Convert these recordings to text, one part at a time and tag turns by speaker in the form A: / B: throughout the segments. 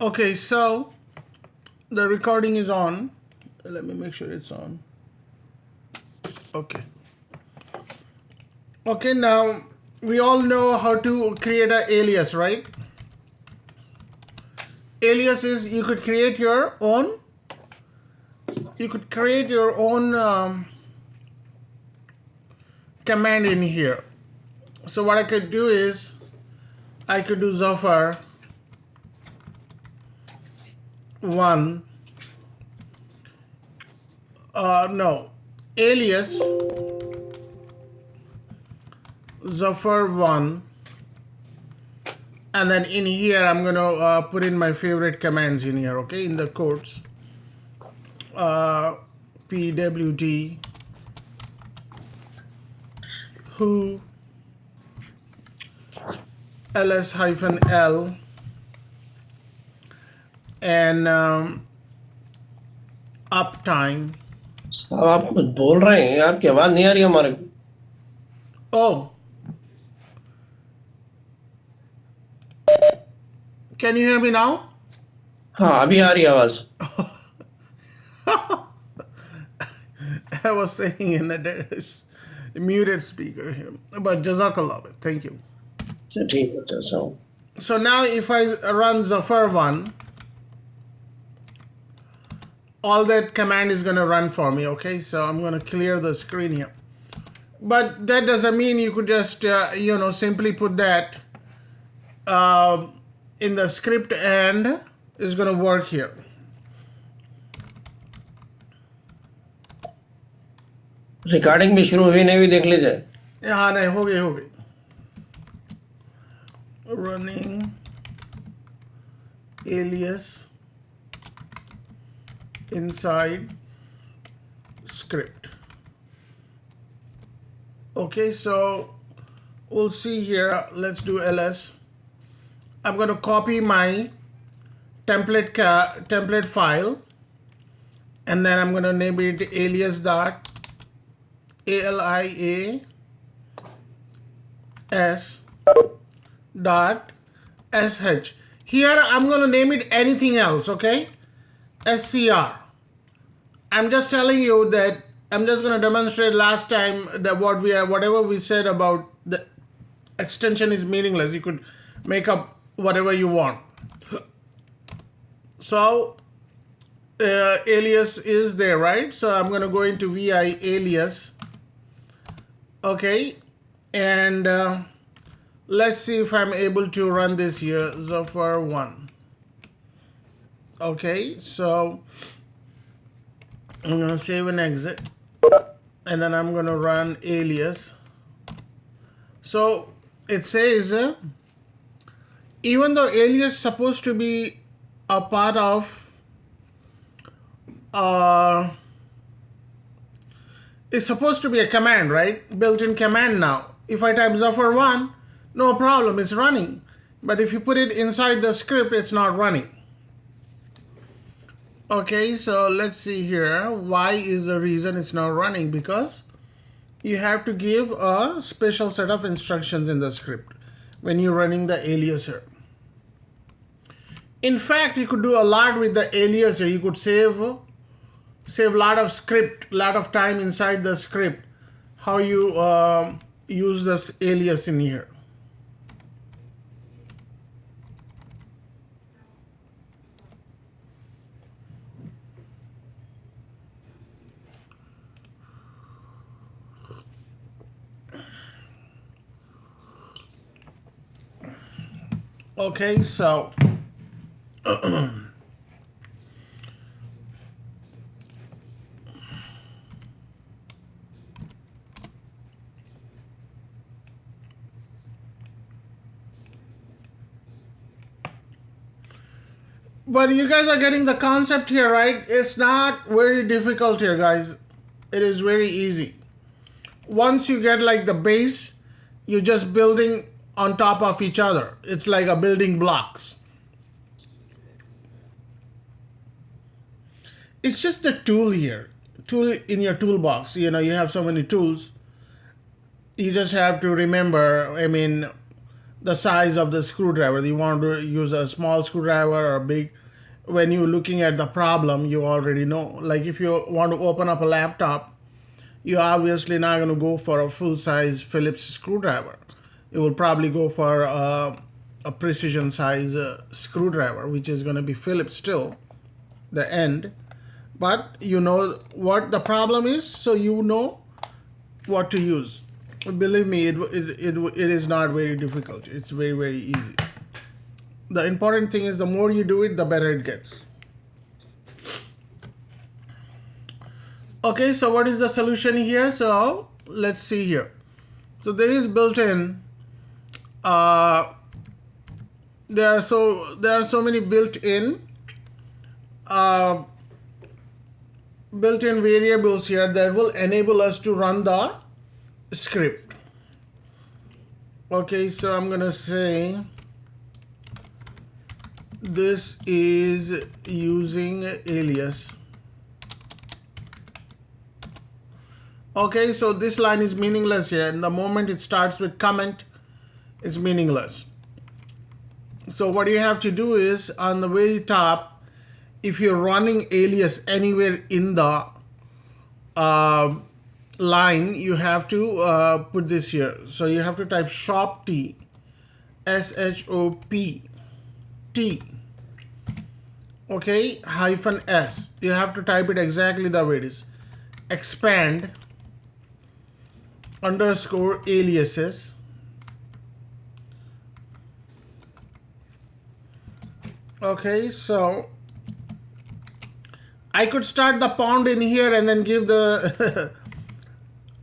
A: Okay, so the recording is on. Let me make sure it's on. Okay. Okay, now we all know how to create an alias, right? Alias is you could create your own. You could create your own command in here. So what I could do is I could do Zafar 1. No, alias Zafar 1, and then in here I'm gonna put in my favorite commands in here, okay, in the quotes. PWD who ls-l and uptime.
B: अब आप कुछ बोल रहे हैं, आपकी आवाज नहीं आ रही हमारे को।
A: Oh, can you hear me now?
B: हाँ, अभी आ रही है आवाज।
A: I was saying in that there is a muted speaker here, but Jazakallah, thank you.
B: अच्छा ठीक है, अच्छा so
A: So now if I run Zafar 1, all that command is going to run for me, okay? So I'm going to clear the screen here. But that doesn't mean you could just, simply put that in the script and it's going to work here.
B: Recording भी शुरू हुई नहीं हुई देख लीजिए।
A: हाँ नहीं हो गई running alias inside script. Okay, so we'll see here. Let's do ls. I'm going to copy my template file, and then I'm going to name it alias dot alias dot sh. Here I'm going to name it anything else, okay? scr. I'm just telling you that I'm just going to demonstrate last time that whatever we said about the extension is meaningless. You could make up whatever you want. So alias is there, right? So I'm going to go into vi alias. Okay, and let's see if I'm able to run this here, Zafar 1. Okay, so I'm going to save and exit, and then I'm going to run alias. So it says, even though alias is supposed to be a part of, it's supposed to be a command, right? Built-in command now. If I type Zafar 1, no problem, it's running. But if you put it inside the script, it's not running. Okay, so let's see here. Why is the reason it's not running? Because you have to give a special set of instructions in the script when you're running the aliaser. In fact, you could do a lot with the aliaser. You could save a lot of script, lot of time inside the script, how you use this alias in here. Okay, so but you guys are getting the concept here, right? It's not very difficult here, guys. It is very easy. Once you get like the base, you're just building on top of each other. It's like a building blocks. It's just the tool here. Tool in your toolbox. You know, you have so many tools. You just have to remember, I mean, the size of the screwdriver. You want to use a small screwdriver or a big. When you're looking at the problem, you already know. Like if you want to open up a laptop, you're obviously not going to go for a full-size Phillips screwdriver. You will probably go for a precision size screwdriver, which is going to be Phillips still, the end. But you know what the problem is, so you know what to use. Believe me, it is not very difficult. It's very, very easy. The important thing is the more you do it, the better it gets. Okay, so what is the solution here? So let's see here. So there is built-in. There are so many built-in variables here that will enable us to run the script. Okay, so I'm gonna say this is using alias. Okay, so this line is meaningless here, and the moment it starts with comment, it's meaningless. So what you have to do is on the very top, if you're running alias anywhere in the line, you have to put this here. So you have to type shop t, SHOP-T, okay, hyphen S. You have to type it exactly the way it is. Expand underscore aliases. Okay, so I could start the pound in here and then give the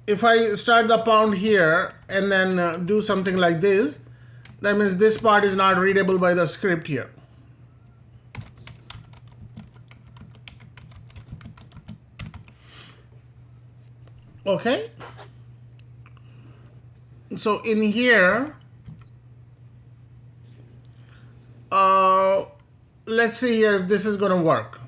A: if I start the pound here and then do something like this, that means this part is not readable by the script here. Okay, so in here, let's see here if this is going to work.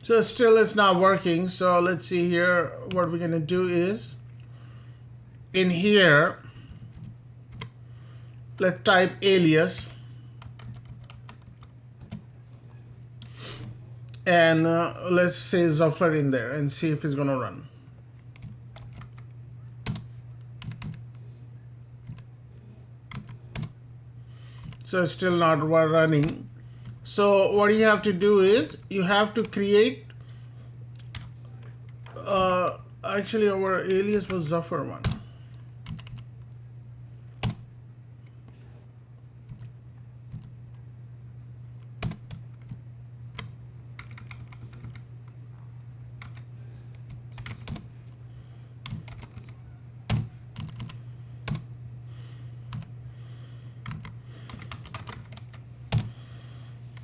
A: So still it's not working. So let's see here. What we're going to do is in here, let's type alias. And let's say Zafar in there and see if it's going to run. So it's still not running. So what you have to do is you have to create, actually our alias was Zafar one.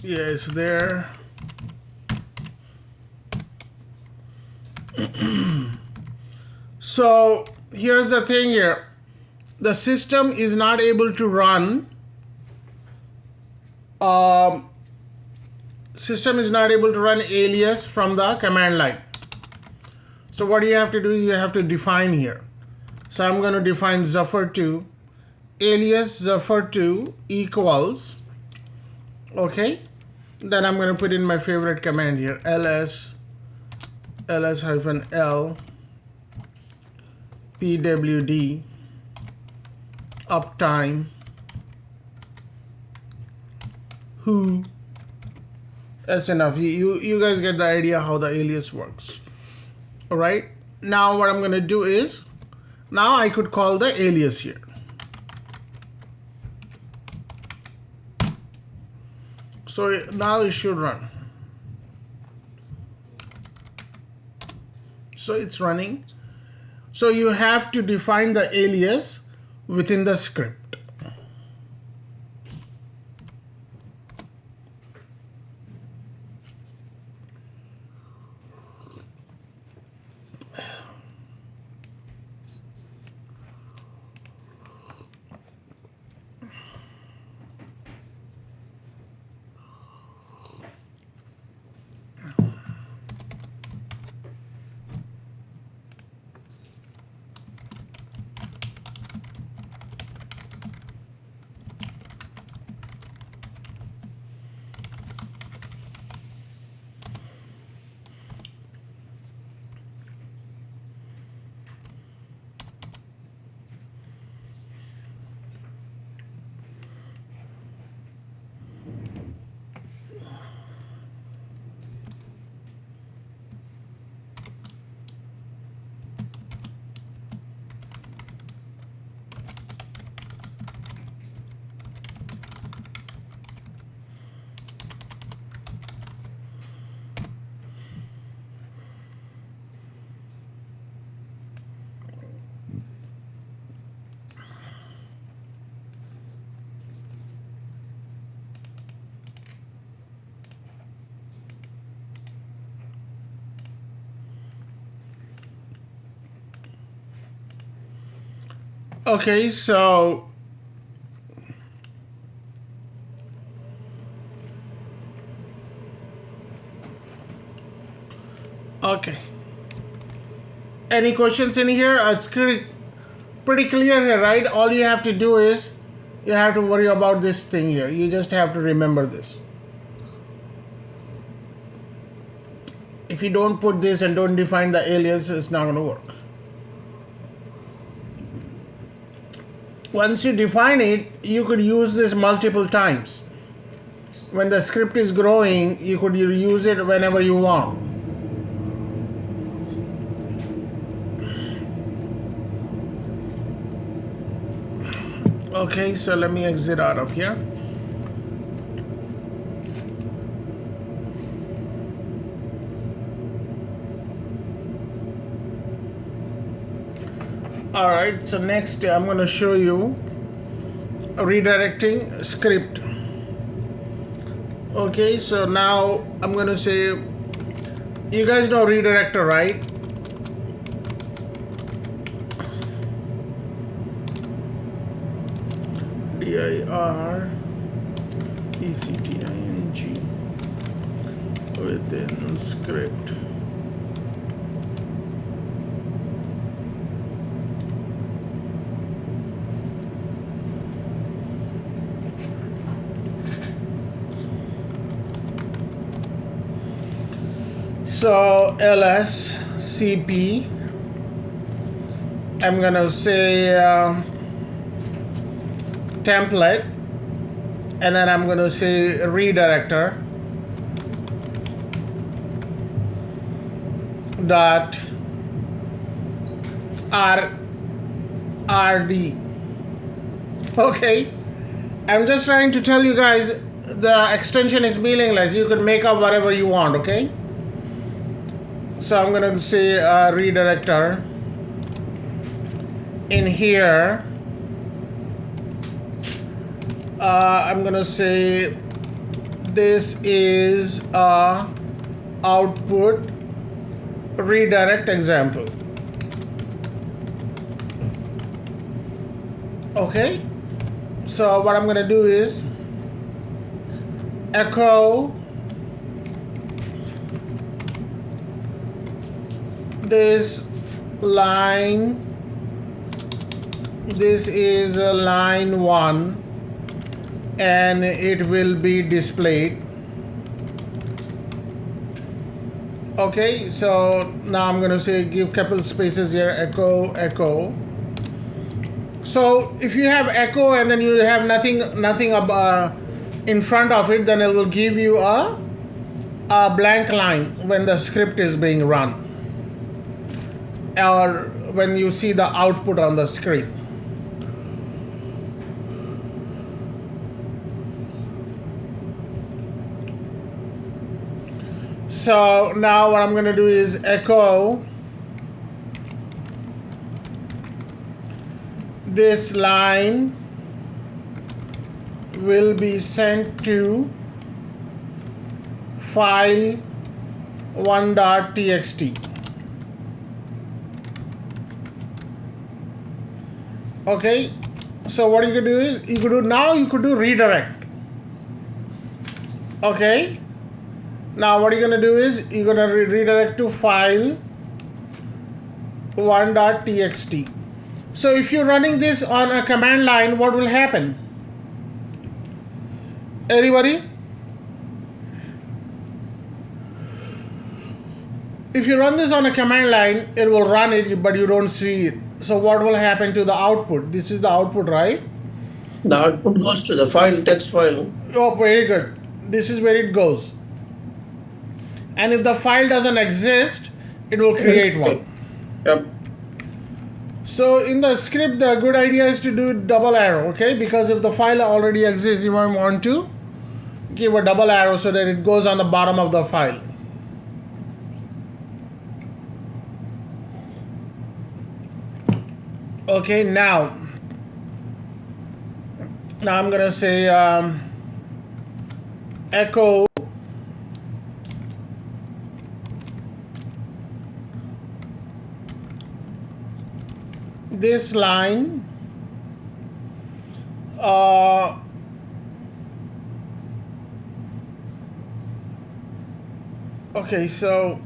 A: Yeah, it's there. So here's the thing here. The system is not able to run. System is not able to run alias from the command line. So what you have to do is you have to define here. So I'm going to define Zafar2 alias Zafar2 equals, okay, then I'm going to put in my favorite command here, ls -l pwd uptime who. That's enough. You guys get the idea how the alias works. All right, now what I'm going to do is, now I could call the alias here. So now it should run. So it's running. So you have to define the alias within the script. Okay, so okay. Any questions in here? It's pretty clear here, right? All you have to do is you have to worry about this thing here. You just have to remember this. If you don't put this and don't define the alias, it's not going to work. Once you define it, you could use this multiple times. When the script is growing, you could use it whenever you want. Okay, so let me exit out of here. Alright, so next I'm going to show you redirecting script. Okay, so now I'm going to say, you guys know redirector, right? DIRECTING within script. So LSCP, I'm gonna say template, and then I'm gonna say redirector dot RD. Okay, I'm just trying to tell you guys the extension is meaningless. You could make up whatever you want. Okay, so I'm gonna say redirector in here. I'm gonna say this is a output redirect example. Okay, so what I'm gonna do is echo this line. This is line 1 and it will be displayed. Okay, so now I'm going to say give couple spaces here, echo. So if you have echo and then you have nothing in front of it, then it will give you a blank line when the script is being run or when you see the output on the screen. So now what I'm going to do is echo this line will be sent to file 1.txt. Okay, so what you could do is you could do redirect. Okay, now what you're gonna do is you're gonna redirect to file 1.txt. So if you're running this on a command line, what will happen? Anybody? If you run this on a command line, it will run it, but you don't see it. So what will happen to the output? This is the output, right?
B: The output goes to the file, text file.
A: Oh, very good. This is where it goes. And if the file doesn't exist, it will create one.
B: Yep.
A: So in the script, the good idea is to do double arrow, okay? Because if the file already exists, you might want to give a double arrow so that it goes on the bottom of the file. Okay, now I'm gonna say echo this line Uh, okay, so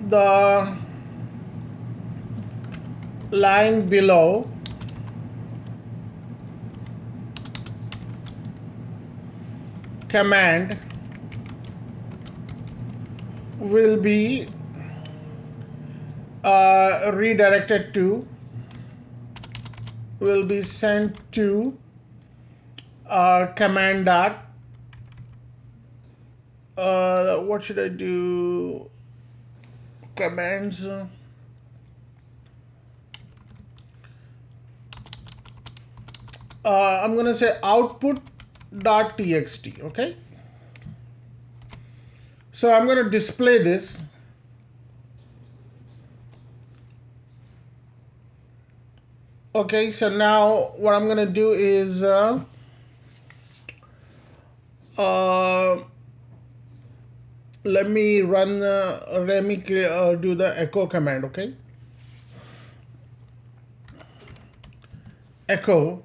A: the line below command will be redirected to, will be sent to command dot. What should I do? Commands. I'm gonna say output.txt. Okay. So I'm gonna display this. Okay, so now what I'm gonna do is let me run do the echo command. Okay, echo.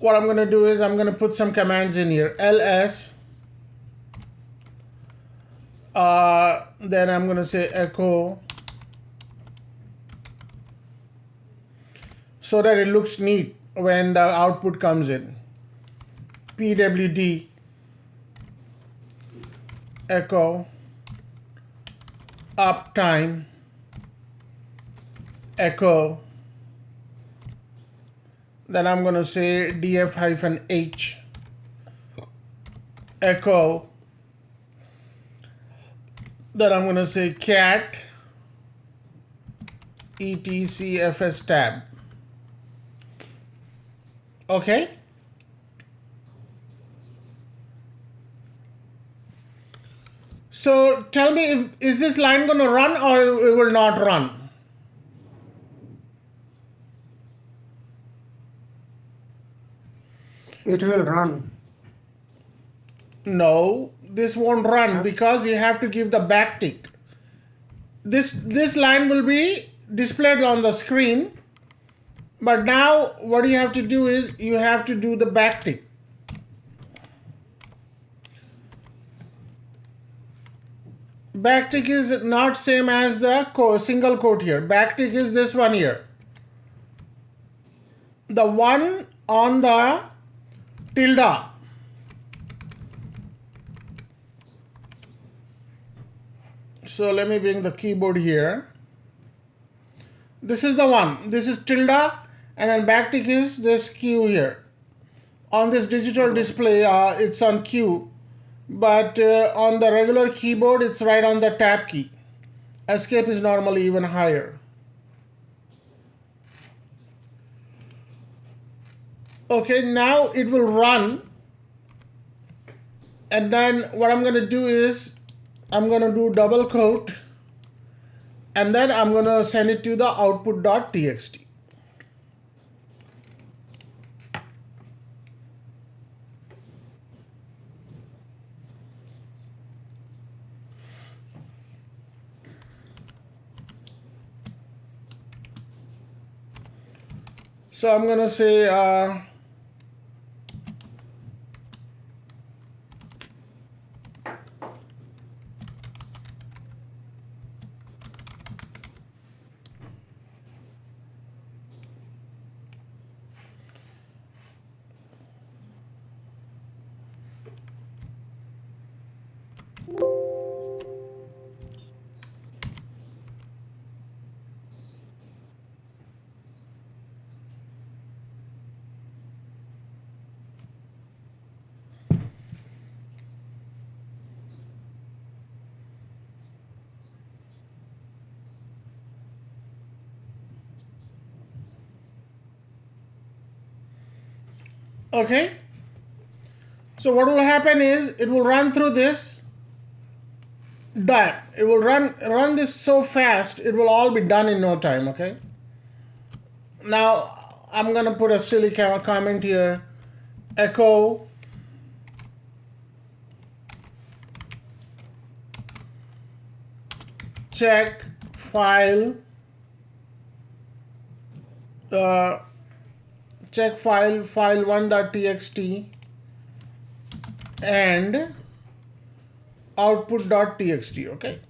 A: What I'm gonna do is I'm gonna put some commands in here. ls. Then I'm gonna say echo, so that it looks neat when the output comes in. pwd echo uptime echo, then I'm going to say df-h echo, then I'm going to say cat etcfs tab. Okay, so tell me, is this line going to run or it will not run?
C: It will run.
A: No, this won't run because you have to give the backtick. This line will be displayed on the screen, but now what you have to do is you have to do the backtick. Backtick is not same as the single quote here. Backtick is this one here. The one on the tilde. So let me bring the keyboard here. This is the one. This is tilde, and then backtick is this Q here. On this digital display, it's on Q, but on the regular keyboard, it's right on the tab key. Escape is normally even higher. Okay, now it will run, and then what I'm going to do is I'm going to do double quote, and then I'm going to send it to the output.txt. So I'm going to say okay. So what will happen is it will run through this. Done. It will run this so fast, it will all be done in no time. Okay. Now I'm gonna put a silly comment here. Echo check file check file1.txt and output.txt. Okay.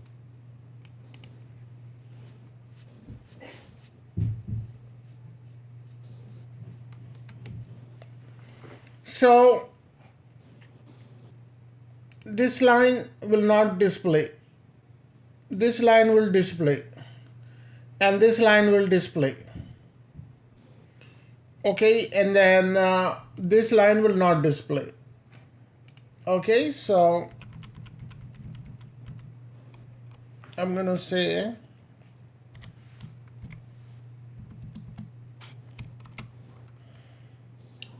A: So this line will not display. This line will display. And this line will display. Okay, and then this line will not display. Okay, so I'm gonna say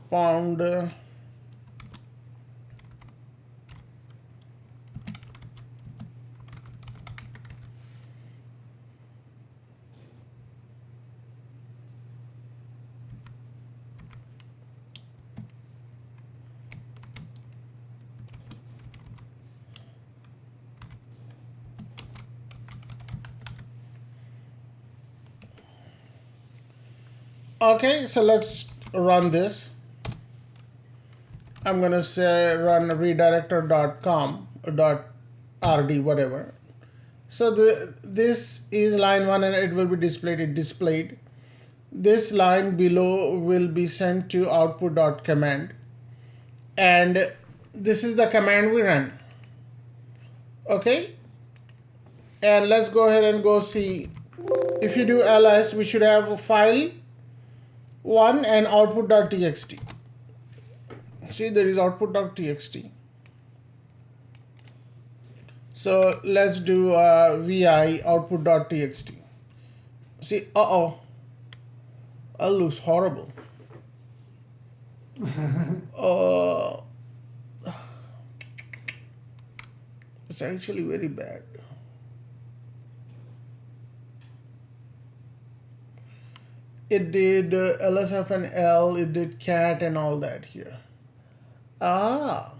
A: pound okay, so let's run this. I'm gonna say run redirector.com .rd whatever. So this is line 1 and it will be displayed. This line below will be sent to output.command, and this is the command we run. Okay, and let's go ahead and go see. If you do ls, we should have a file 1 and output.txt. See, there is output.txt. So let's do vi output.txt. See, that looks horrible. It's actually very bad. It did LSF and L, it did cat and all that here. I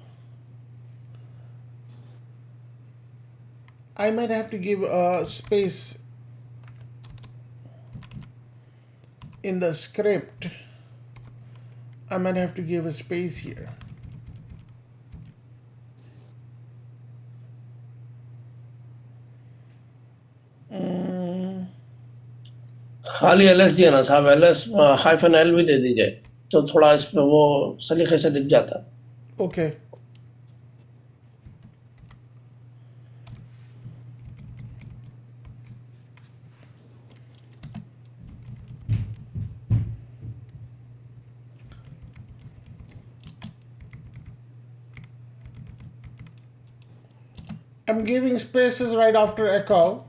A: might have to give a space in the script. I might have to give a space here.
B: खाली LS दिया ना साहब, LS hyphen L भी दे दीजिए तो थोड़ा इस पे वो सलीके से दिख जाता.
A: Okay. I'm giving spaces right after echo,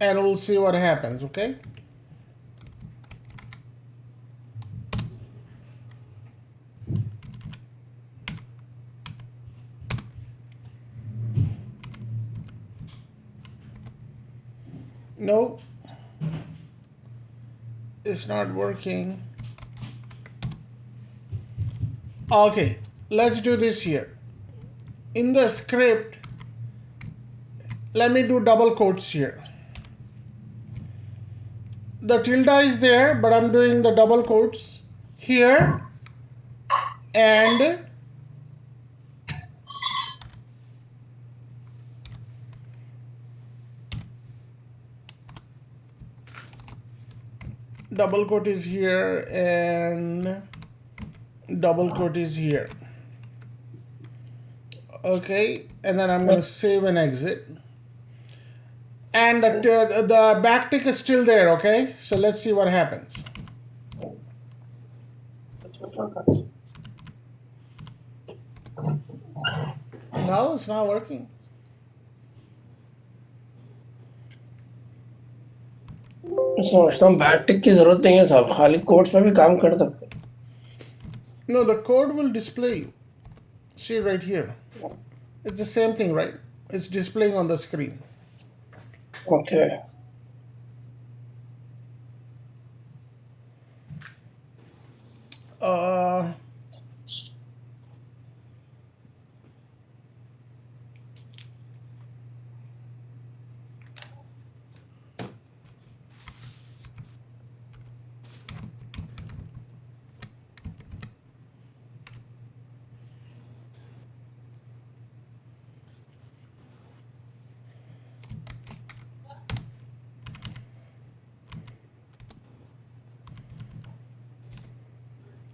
A: and we'll see what happens, okay? No, it's not working. Okay, let's do this here. In the script, let me do double quotes here. The tilde is there, but I'm doing the double quotes here and double quote is here and double quote is here. Okay, and then I'm going to save and exit. And the backtick is still there, okay? So let's see what happens. No, it's not working.
B: समझता हूँ backtick की जरूरत नहीं है साहब, खाली codes में भी काम कर सकते हैं.
A: No, the code will display you. See right here. It's the same thing, right? It's displaying on the screen.
B: Okay.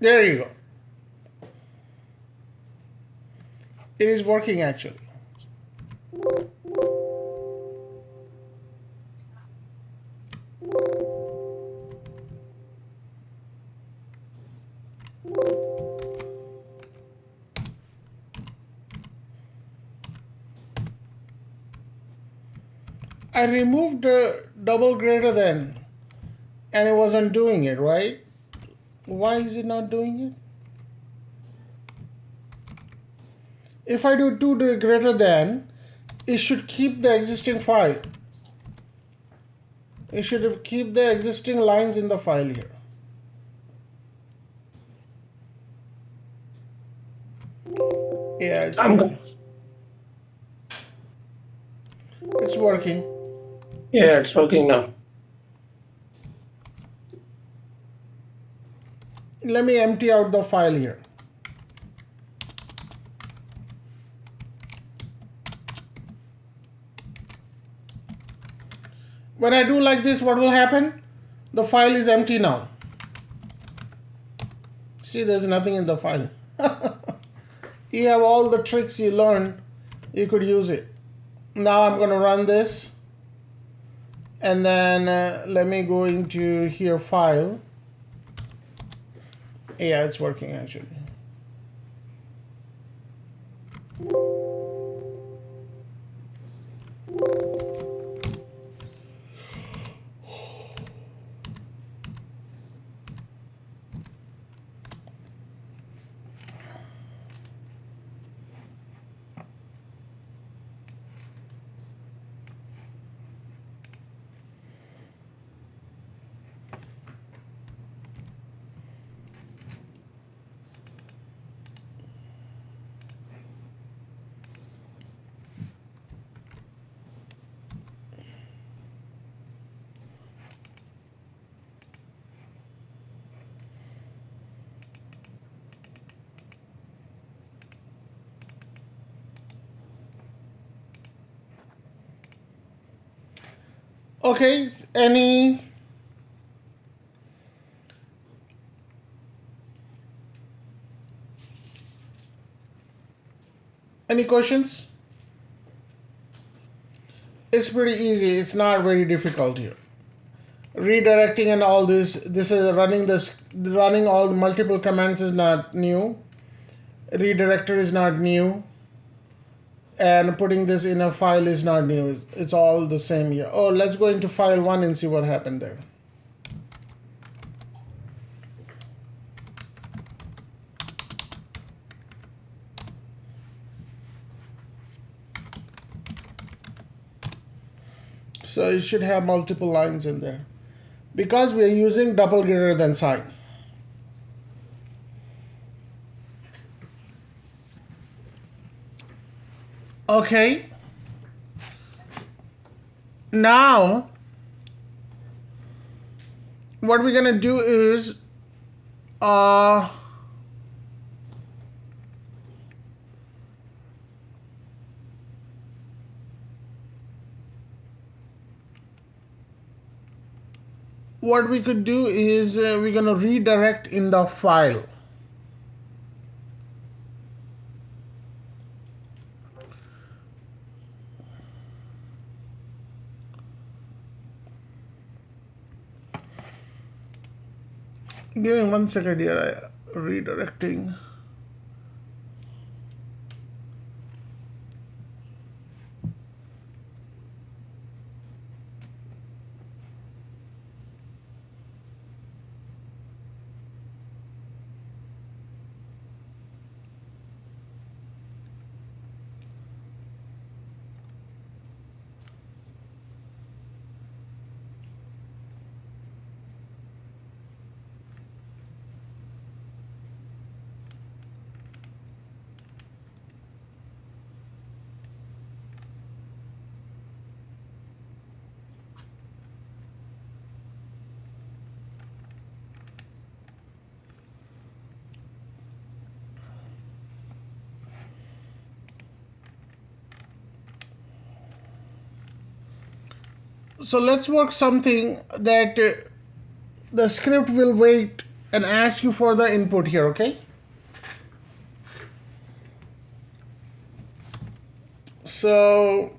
A: There you go. It is working actually. I removed the double greater than and it wasn't doing it, right? Why is it not doing it? If I do two greater than, it should keep the existing file. It should keep the existing lines in the file here. Yeah,
B: I'm
A: it's working.
B: Yeah, it's working now.
A: Let me empty out the file here. When I do like this, what will happen? The file is empty now. See, there's nothing in the file. You have all the tricks you learned, you could use it. Now I'm going to run this. And then let me go into here, file. Yeah, it's working actually. Okay, any questions? It's pretty easy. It's not very difficult here. Redirecting and all this is running all the multiple commands is not new. Redirector is not new. And putting this in a file is not new. It's all the same here. Oh, let's go into file 1 and see what happened there. So it should have multiple lines in there because we are using double greater than sign. Okay. Now, what we're gonna do is what we could do is we're gonna redirect in the file. Give me 1 second here. Redirecting. So let's work something that the script will wait and ask you for the input here, okay? So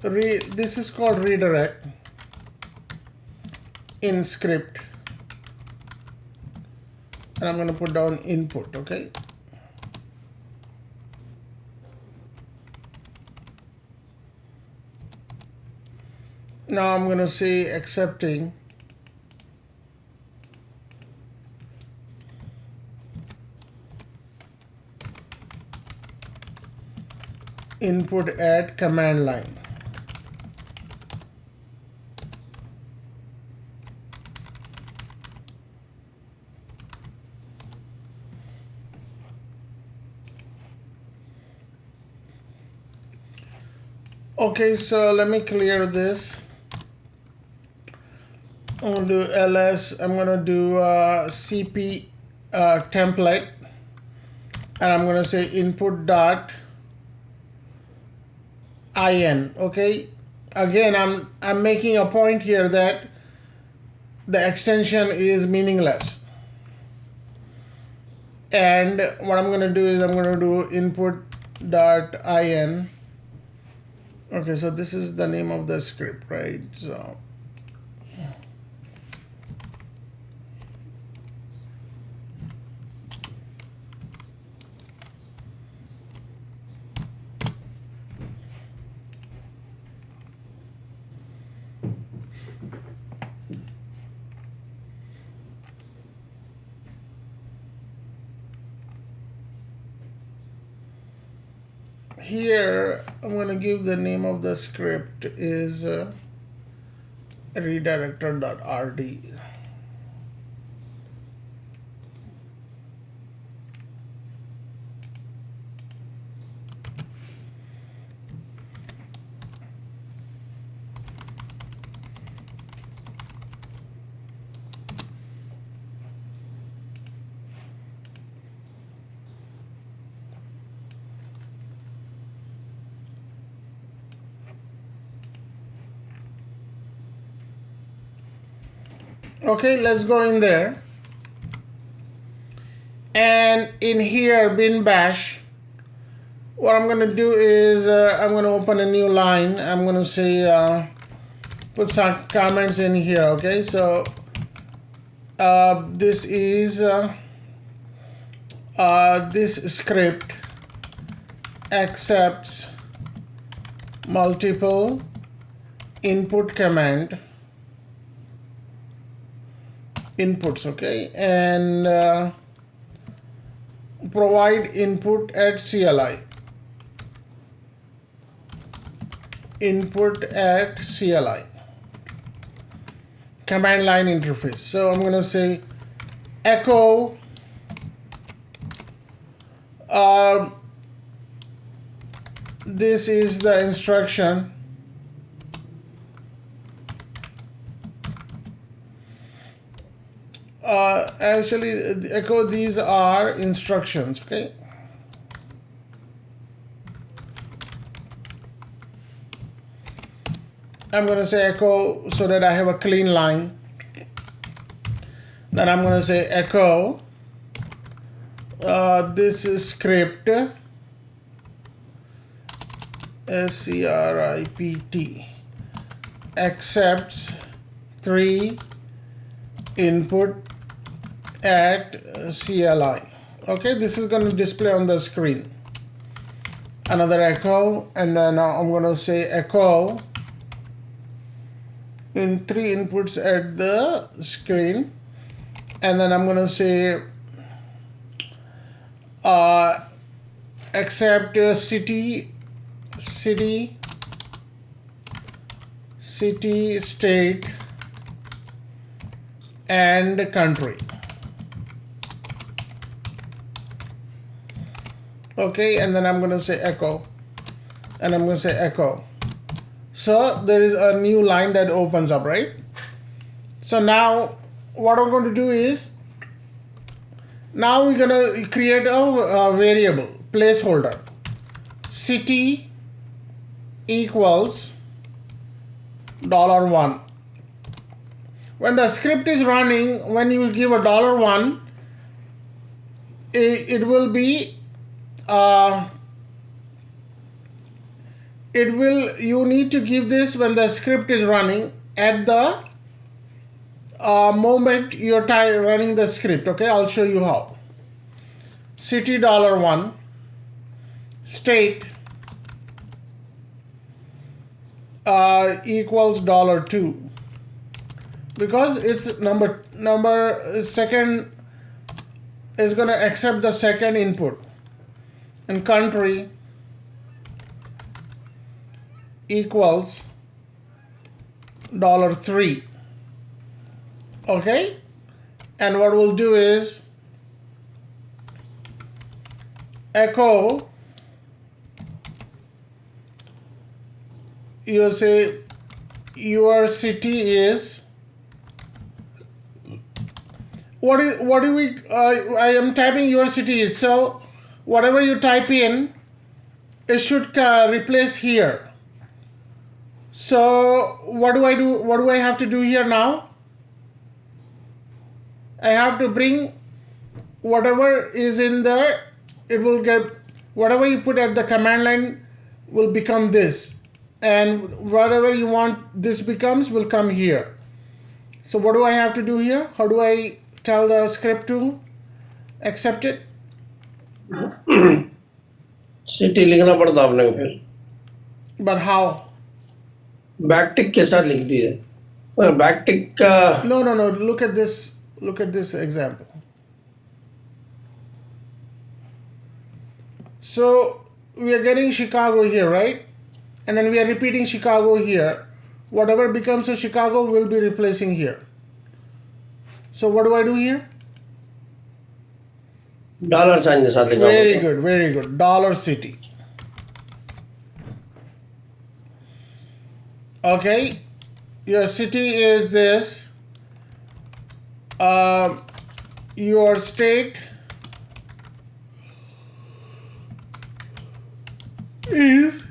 A: this is called redirect in script, and I'm going to put down input, okay? Now I'm going to say accepting input at command line. Okay, so let me clear this. I'm going to do ls, I'm going to do cp template, and I'm going to say input dot in, okay? Again, I'm making a point here that the extension is meaningless. And what I'm going to do is I'm going to do input dot in. Okay, so this is the name of the script, right? So here I'm going to give the name of the script is redirector.rd. Okay, let's go in there. And in here, bin bash, what I'm going to do is I'm going to open a new line. I'm going to say, put some comments in here, okay? So this is this script accepts multiple input command inputs, okay, and provide input at CLI. Input at CLI. Command line interface. So I'm going to say echo this is the instruction. Actually, echo these are instructions, okay? I'm going to say echo so that I have a clean line. Then I'm going to say echo this script script accepts 3 input at CLI. Okay, this is going to display on the screen. Another echo, and then I'm going to say echo in 3 inputs at the screen, and then I'm going to say accept city, state, and country. Okay, and then I'm going to say echo, and I'm going to say echo. So there is a new line that opens up, right? So now what I'm going to do is, now we're going to create a variable placeholder. City equals $1. When the script is running, when you give a $1, it will be you need to give this when the script is running at the moment you're running the script. Okay, I'll show you how. City $1, state equals $2, because it's number second is going to accept the second input, and country equals $3. Okay, and what we'll do is echo, you say your city is, what do we I am typing your city is, so whatever you type in, it should replace here. So what do I have to do here now? I have to bring whatever is in there, it will get, whatever you put at the command line will become this, and whatever you want this becomes will come here. So what do I have to do here? How do I tell the script to accept it?
B: City लिखना पड़ता आपने को फिर,
A: But how?
B: Backtick के साथ लिख दिए, backtick का
A: No, look at this example. So we are getting Chicago here, right? And then we are repeating Chicago here. Whatever becomes a Chicago will be replacing here. So what do I do here?
B: Dollar sign के साथ लिखना
A: Very
B: पड़ता है.
A: good, very good. Dollar city. Okay, your city is this. Your state is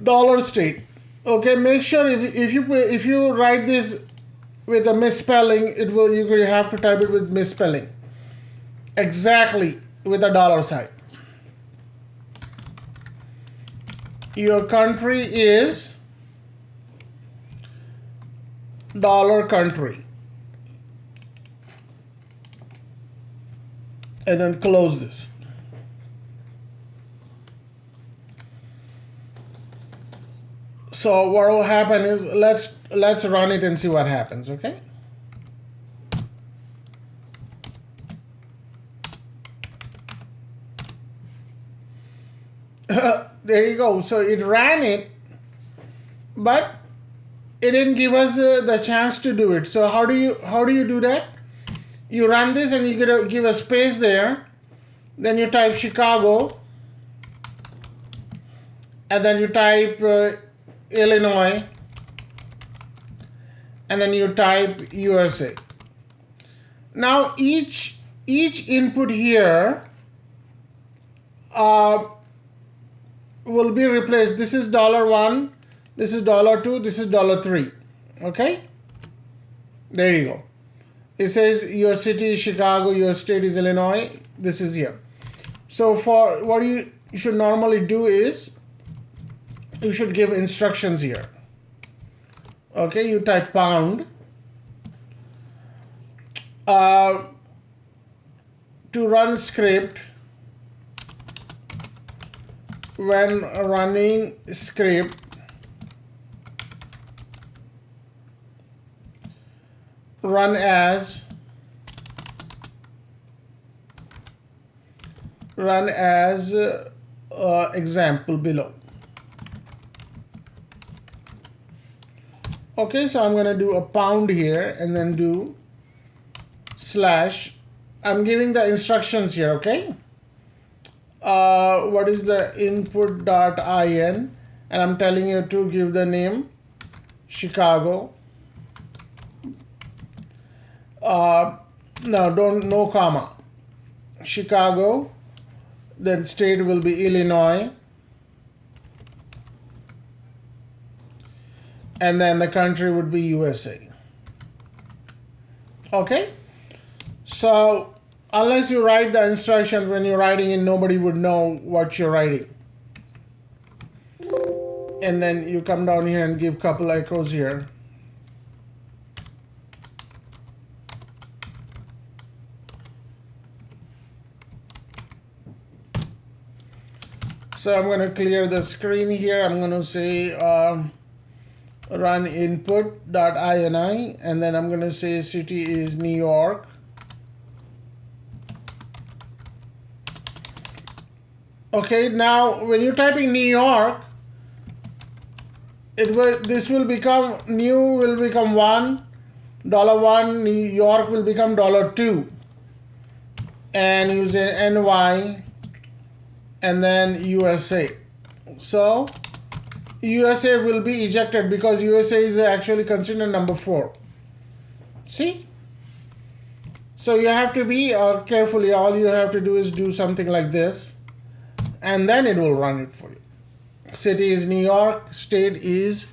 A: dollar state. Okay, make sure if you write this with a misspelling, you have to type it with misspelling. Exactly with a dollar sign. Your country is dollar country. And then close this. So what will happen is, let's run it and see what happens, okay? There you go. So it ran it, but it didn't give us the chance to do it. So how do you do that? You run this and you give a space there, then you type Chicago, and then you type Illinois, and then you type USA. Now each input here will be replaced. This is $1, this is $2, this is $3. Okay? There you go. It says your city is Chicago, your state is Illinois, this is here. So for what you should normally do is, you should give instructions here. Okay, you type pound. To run script, when running script, run as example below. Okay, so I'm going to do a pound here and then do slash. I'm giving the instructions here, okay? What is the input.in, and I'm telling you to give the name Chicago. No comma. Chicago, then state will be Illinois, and then the country would be USA. Okay? So unless you write the instructions when you're writing it, nobody would know what you're writing. And then you come down here and give couple echoes here. So I'm going to clear the screen here. I'm going to say run input.ini, and then I'm going to say city is New York. Okay, now when you're typing New York, this will become new will become $1, New York will become $2, and use NY and then USA. So USA will be ejected because USA is actually considered number 4. See? So you have to be carefully. All you have to do is do something like this, and then it will run it for you. City is New York, state is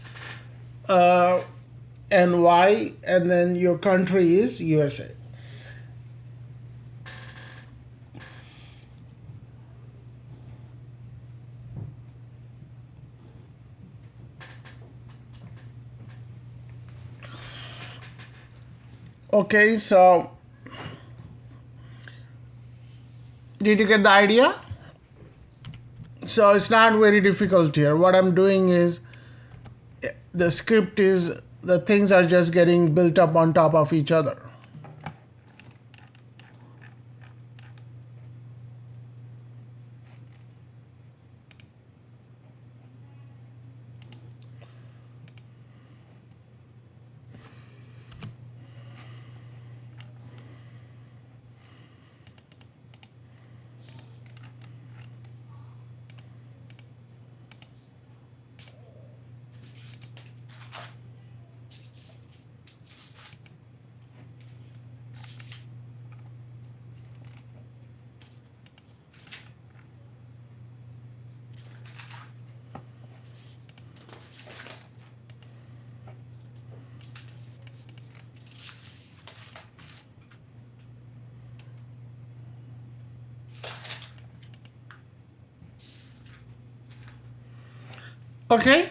A: NY, and then your country is USA. Okay, so did you get the idea? So it's not very difficult here. What I'm doing is the script is the things are just getting built up on top of each other. Okay.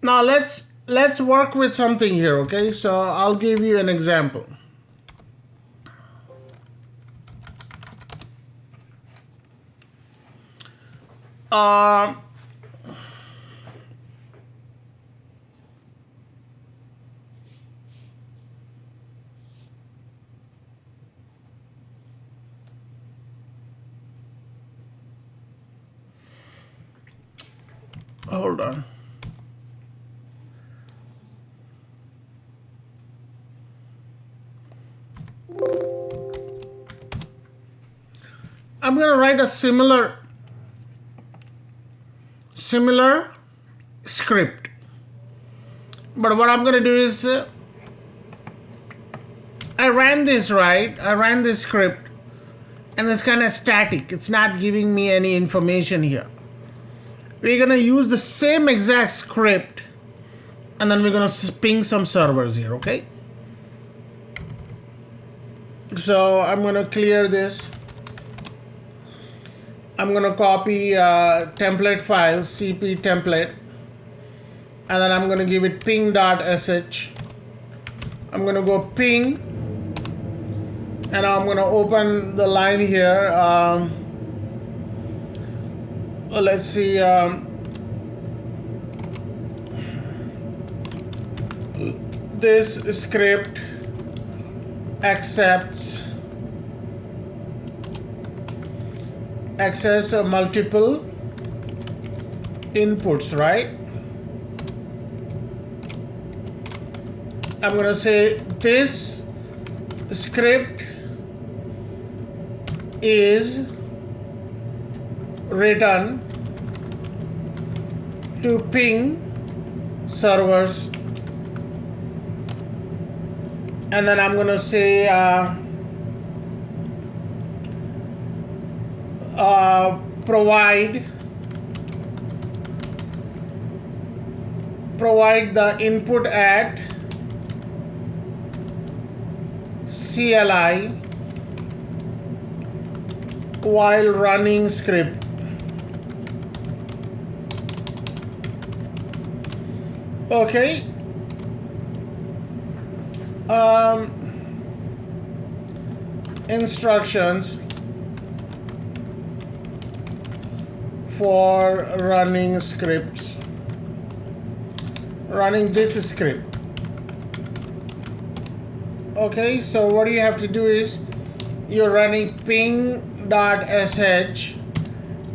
A: Now let's work with something here. Okay, so I'll give you an example. Hold on. I'm going to write a similar script. But what I'm going to do is I ran this script, and it's kind of static. It's not giving me any information here. We're going to use the same exact script, and then we're going to ping some servers here, okay? So I'm going to clear this. I'm going to copy template file, cp template, and then I'm going to give it ping.sh. I'm going to go ping, and I'm going to open the line here. Let's see. This script accepts access multiple inputs, right? I'm going to say this script is written to ping servers, and then I'm going to say provide the input at CLI while running script. Okay. Instructions for running scripts. Running this script. Okay, so what you have to do is you're running ping.sh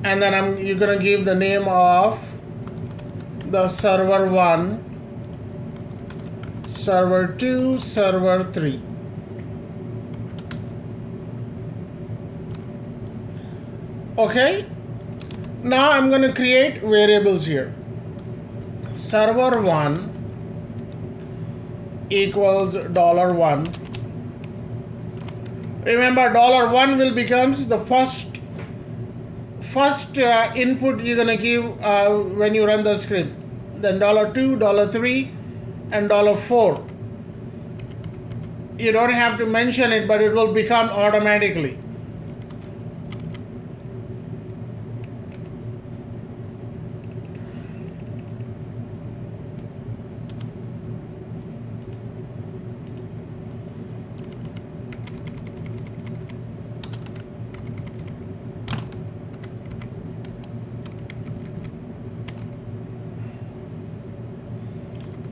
A: and then you're gonna give the name of the server 1, server 2, server 3. Okay, now I'm going to create variables here. Server 1 equals $1. Remember, $1 will becomes the first input you're going to give when you run the script. Then $2, $3, and $4. You don't have to mention it, but it will become automatically.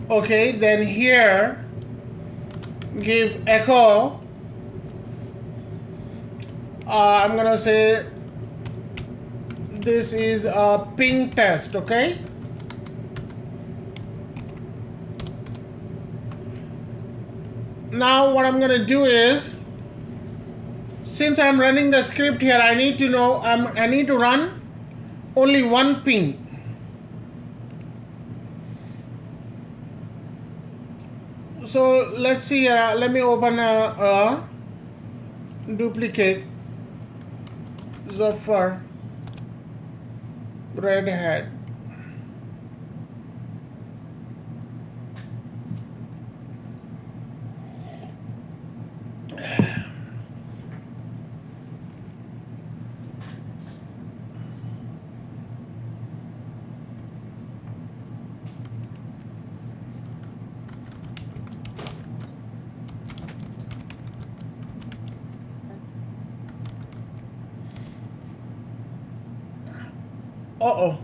A: Okay, then here give echo. I'm gonna say this is a ping test. Okay, now what I'm gonna do is, since I'm running the script here, I need to know I need to run only one ping. So let's see, let me open a duplicate Zafar Red Hat. Uh-oh.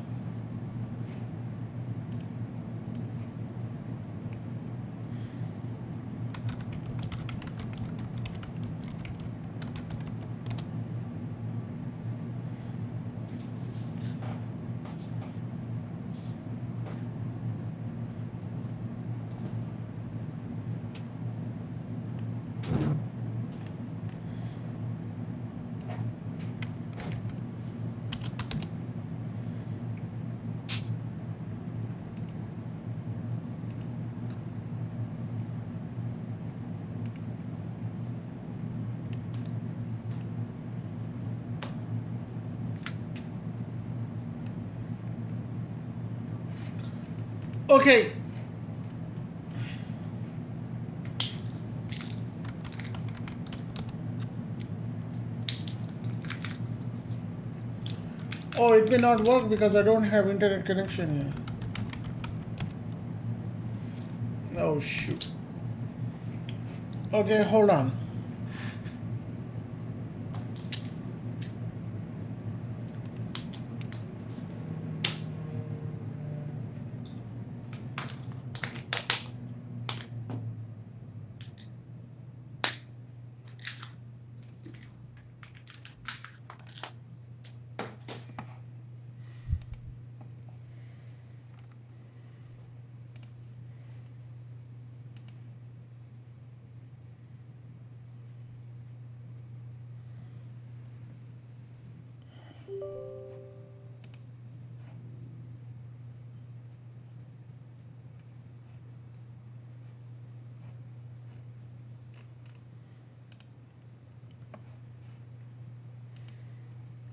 A: Okay. Oh, it may not work because I don't have internet connection here. Oh, shoot. Okay, hold on.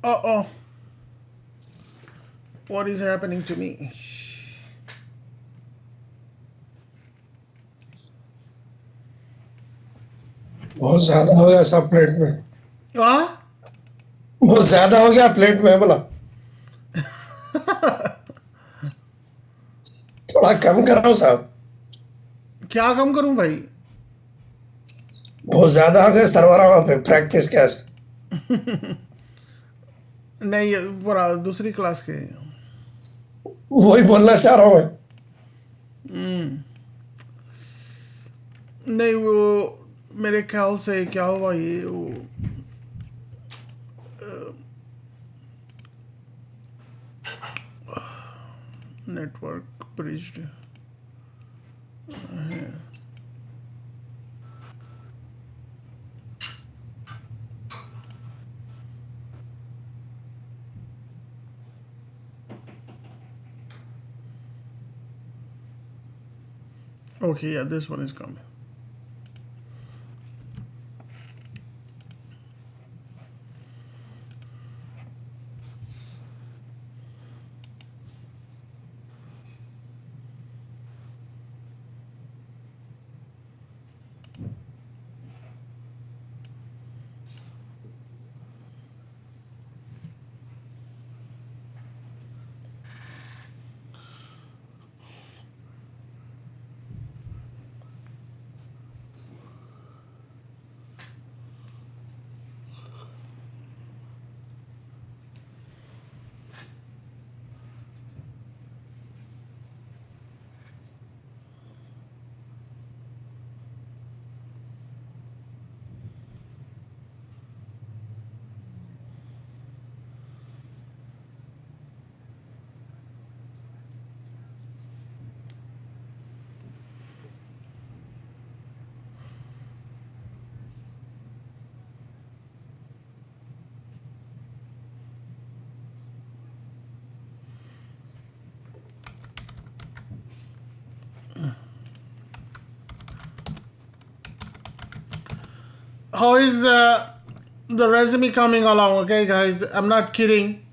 A: Uh-oh. What is happening to me?
B: बहुत ज्यादा हो गया सब plate में।
A: हाँ,
B: बहुत ज्यादा हो गया प्लेट में बोला। थोड़ा कम कराओ साहब।
A: क्या कम करूं भाई?
B: बहुत ज्यादा हो गया सरवरा पे प्रैक्टिस के वास्ते।
A: नहीं, ये पूरा दूसरी क्लास के।
B: वही बोलना चाह रहा हूँ मैं।
A: नहीं, वो मेरे ख्याल से क्या हुआ, ये वो network bridged. Okay, yeah, this one is coming. How is the resume coming along? Okay, guys, I'm not kidding.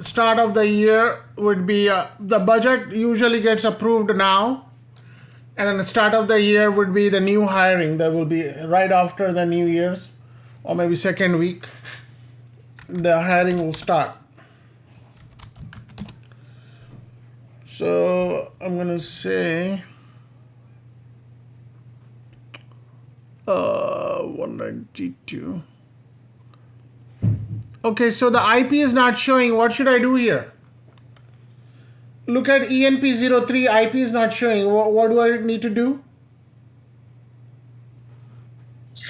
A: Start of the year would be the budget usually gets approved now, and then the start of the year would be the new hiring that will be right after the New Year's, or maybe second week. The hiring will start. So I'm gonna say 192. Okay, so the IP is not showing. What should I do here? Look at ENP03, IP is not showing. What do I need to do?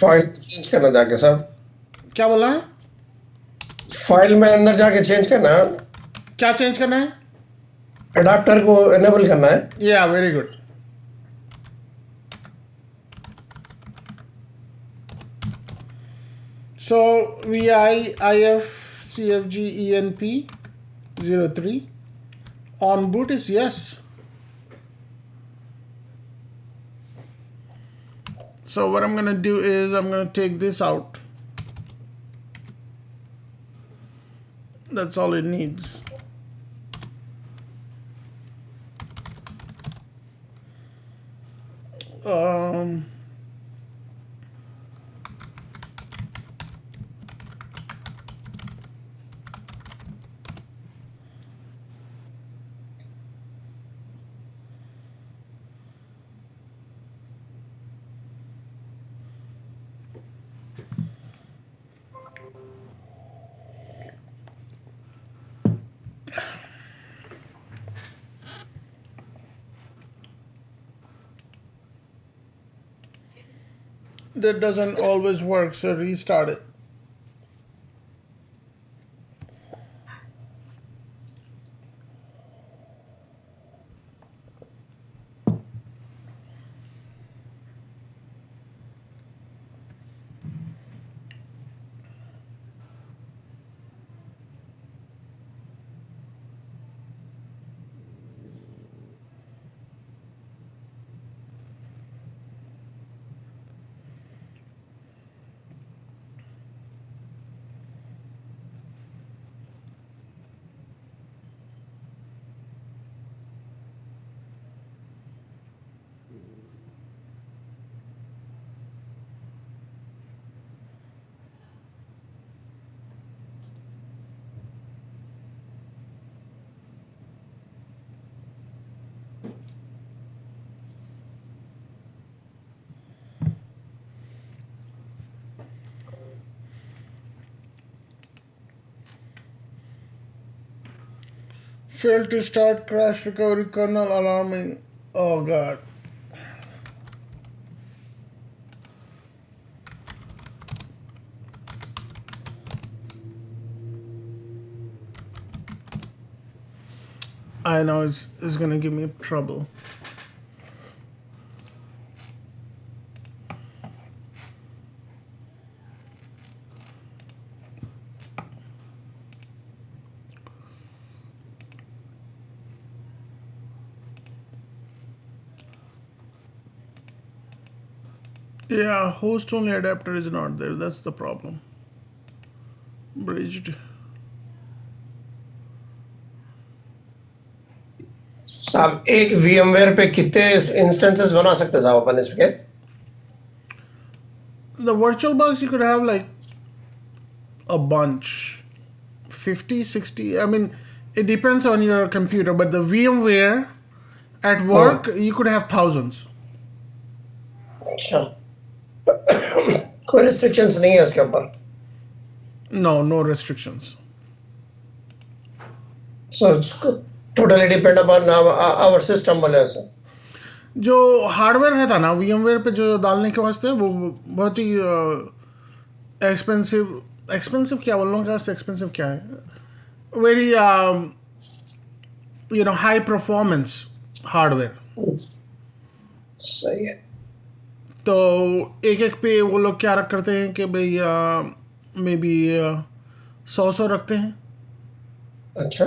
B: File change करना जाके साहब।
A: क्या बोला है?
B: File में अंदर जाके change करना।
A: क्या चेंज करना है?
B: अडाप्टर को एनेबल करना है।
A: Yeah, very good. So VI IFCFG ENP03 on boot is yes. So what I'm gonna do is I'm gonna take this out. That's all it needs. Um, that doesn't always work, so restart it. Failed to start, crash recovery kernel alarming. Oh god. I know it's gonna give me trouble. Yeah, host only adapter is not there. That's the problem. Bridged.
B: साहब एक VMware पे कितने instances बना सकते हैं साहब अपन इसके?
A: The VirtualBox you could have like a bunch. 50, 60. I mean, it depends on your computer, but the VMware at work you could have thousands.
B: अच्छा, कोई restrictions नहीं है इसके ऊपर.
A: No restrictions.
B: So it's totally depend upon our system वाले से.
A: जो hardware रहता ना VMware पे जो डालने के वास्ते वो बहुत ही एक्सपेंसिव क्या बोलूँ का एक्सपेंसिव क्या है वेरी हाई परफॉर्मेंस हार्डवेयर.
B: सही है.
A: तो एक पे वो लोग क्या रख करते हैं कि भाई मे बी 100 रखते हैं.
B: अच्छा.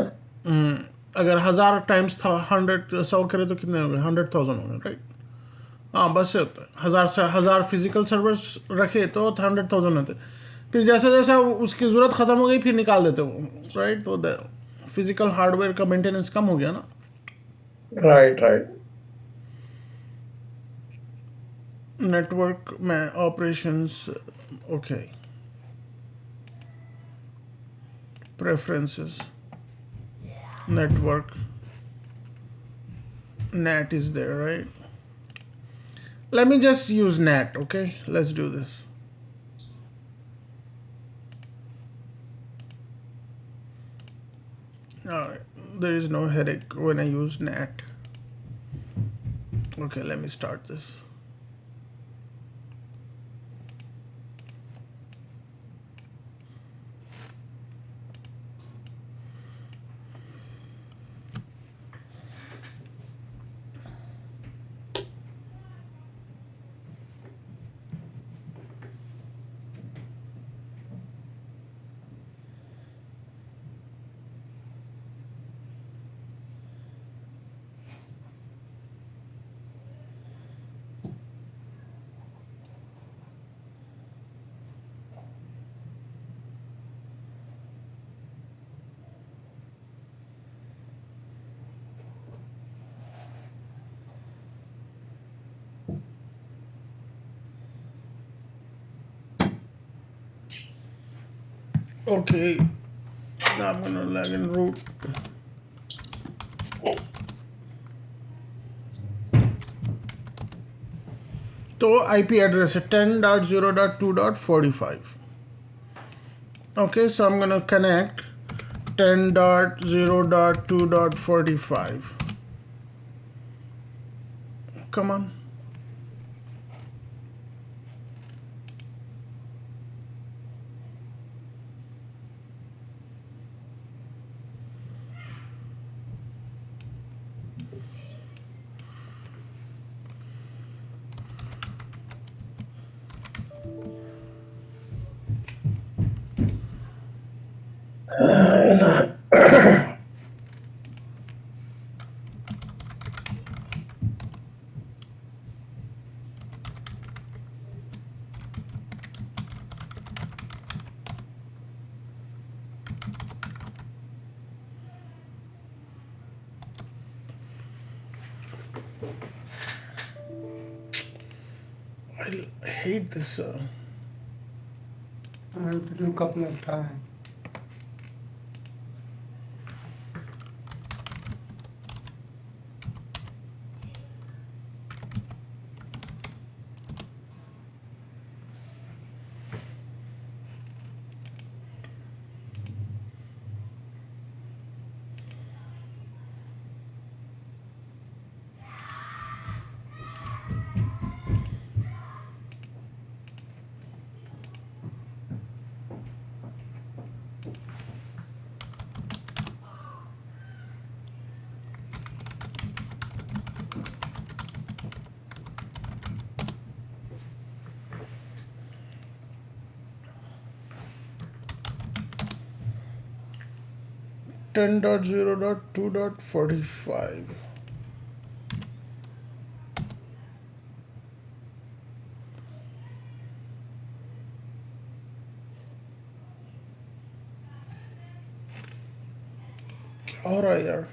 A: अगर 1000 टाइम्स था 100 करे तो कितने हो गए 100,000 हो गए राइट. हाँ बस से होता है 1000 फिजिकल सर्वर्स रखे तो 100,000 होते. फिर जैसा जैसा उसकी ज़रूरत ख़त्म हो गई फिर निकाल देते वो राइट. तो फिजिकल हार्डवेयर का मेंटेनेंस कम हो गया ना.
B: राइट.
A: नेटवर्क में operations okay. Preferences network NAT is there right. Let me just use NAT. Okay, let's do this. There is no headache when I use NAT. Okay, let me start this. Okay, now I'm gonna log in root. तो IP address है 10.0.2.45. Okay, so I'm gonna connect 10.0.2.45. Come on. I hate this.
C: I have to do a couple of times.
A: 10.0.2.45. क्या हो रहा है यार?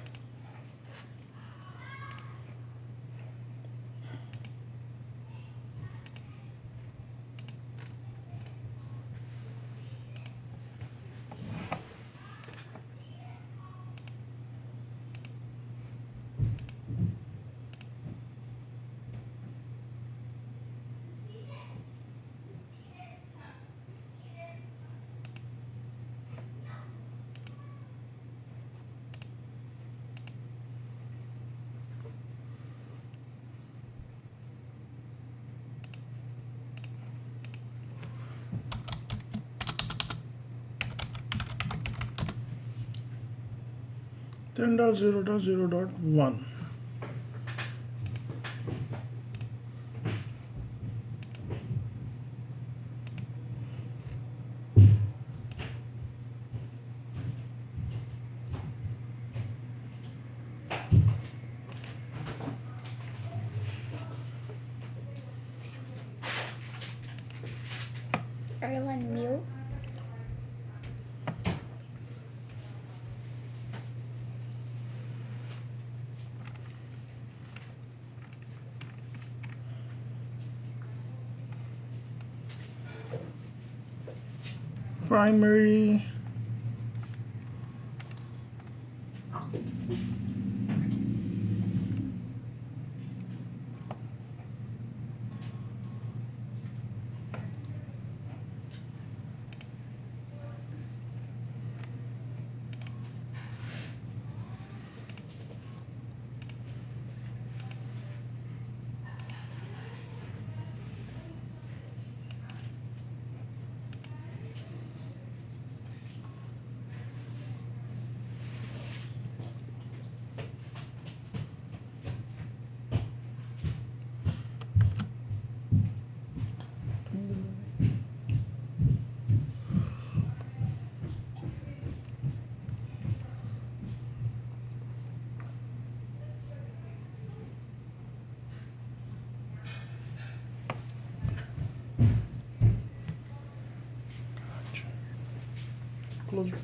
A: Ten dot zero dot zero dot one.
D: Are you on mute?
A: Primary. Close it.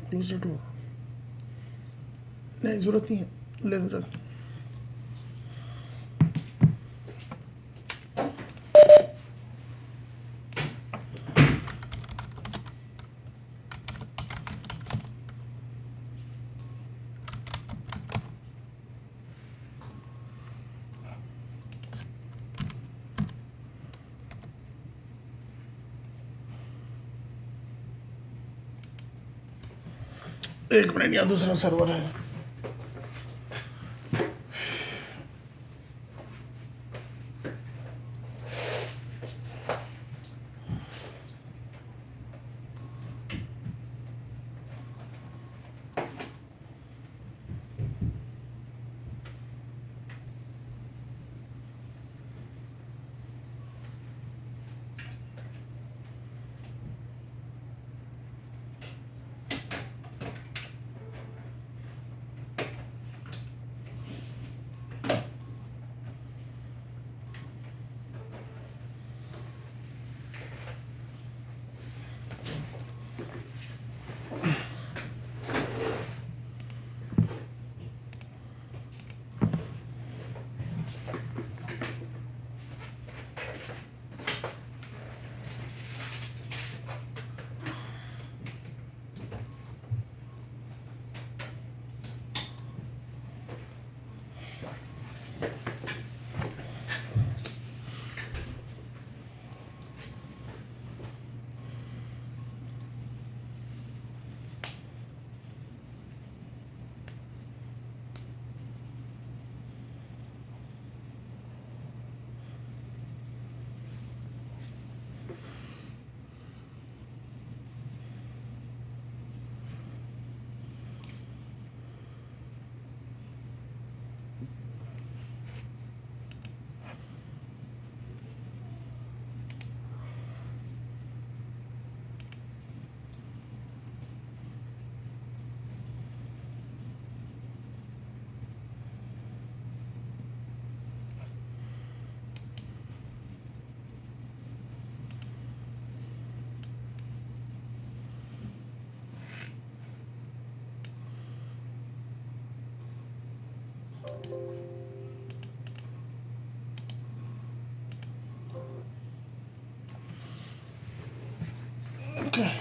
A: Close the door. नहीं जरूरत नहीं है, ले लो जाके. एक मिनट, यहाँ दूसरा सर्वर है. Okay.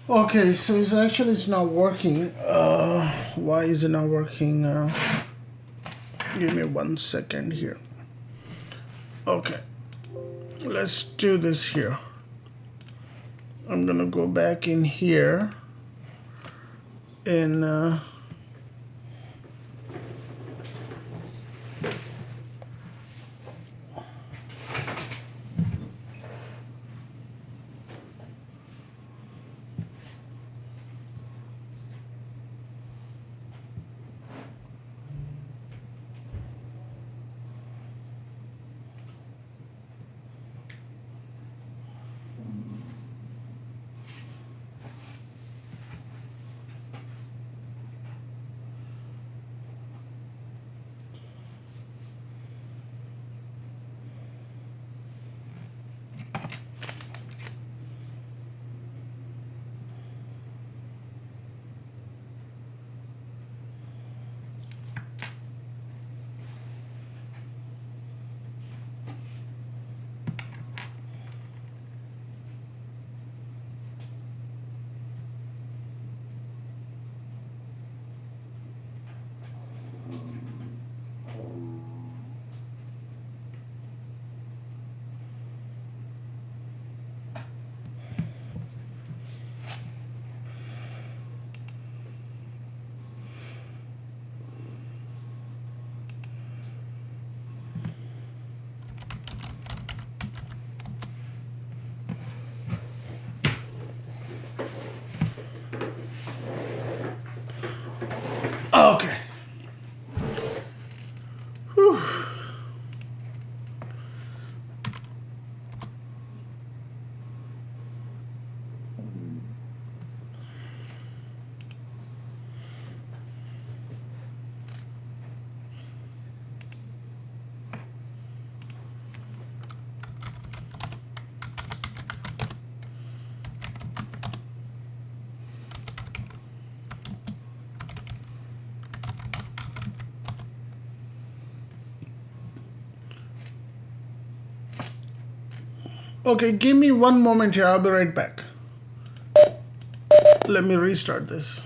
A: Okay, so it's not working. Why is it not working? Give me 1 second here. Okay, let's do this here. I'm gonna go back in here and okay. Whew. Okay, give me 1 moment here. I'll be right back. Let me restart this.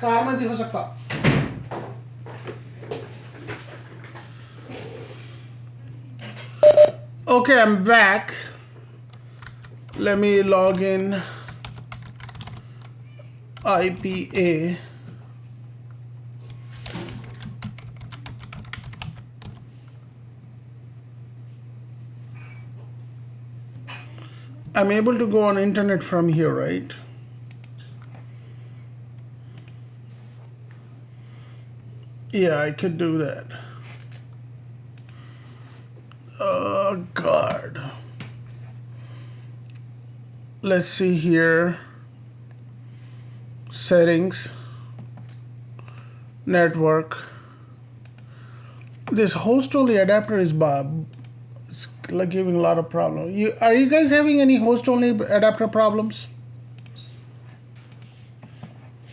A: Car में नहीं हो सकता. Okay, I'm back. Let me log in. IPA. I'm able to go on internet from here, right? Yeah, I could do that. Oh, God. Let's see here. Settings. Network. This host only adapter is Bob. It's like giving a lot of problem. Are you guys having any host only adapter problems?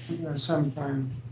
C: Yeah, sometime.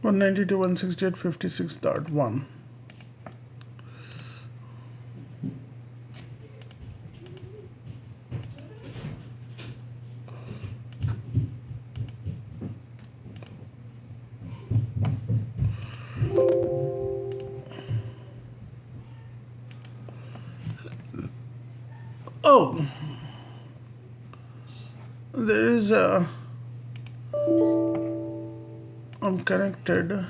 A: One 192.168.56.1. Oh, there is a. I'm connected.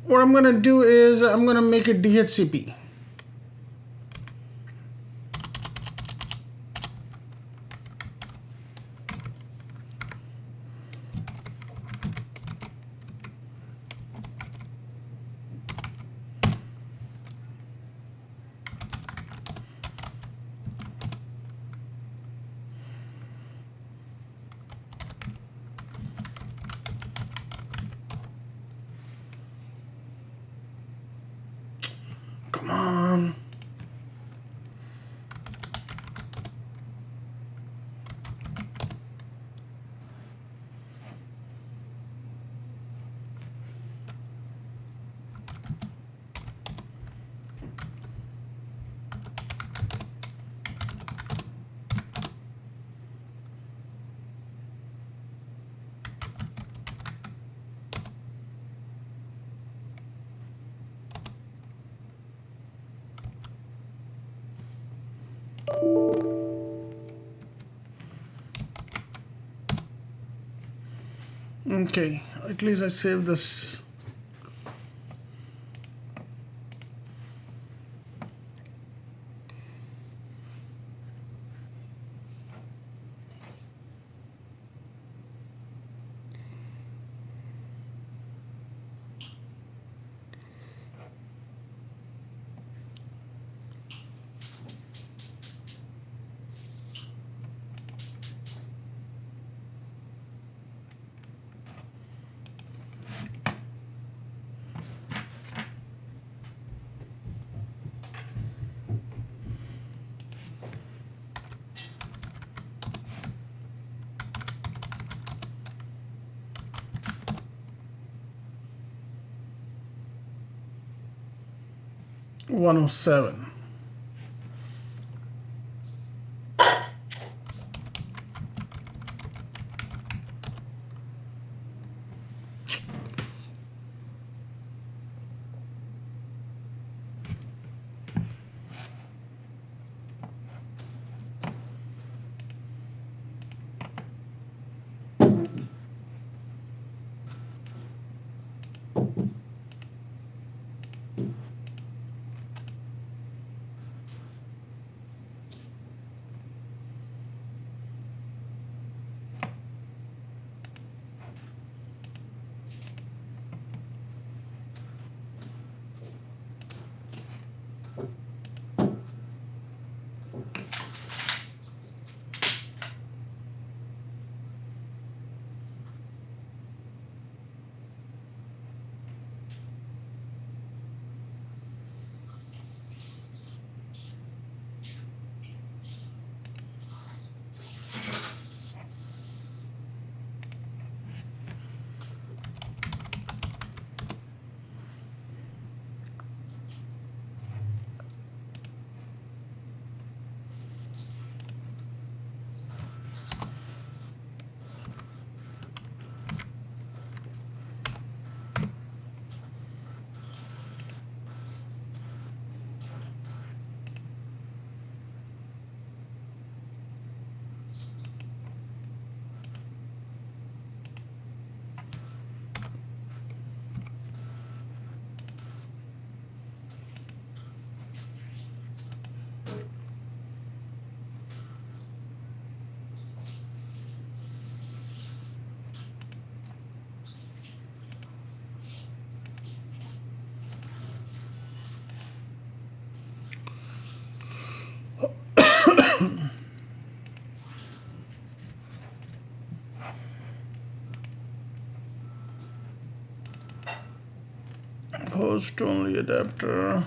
A: What I'm gonna do is I'm gonna make a DHCP. Come on. Okay, at least I saved this. 107. Host only adapter.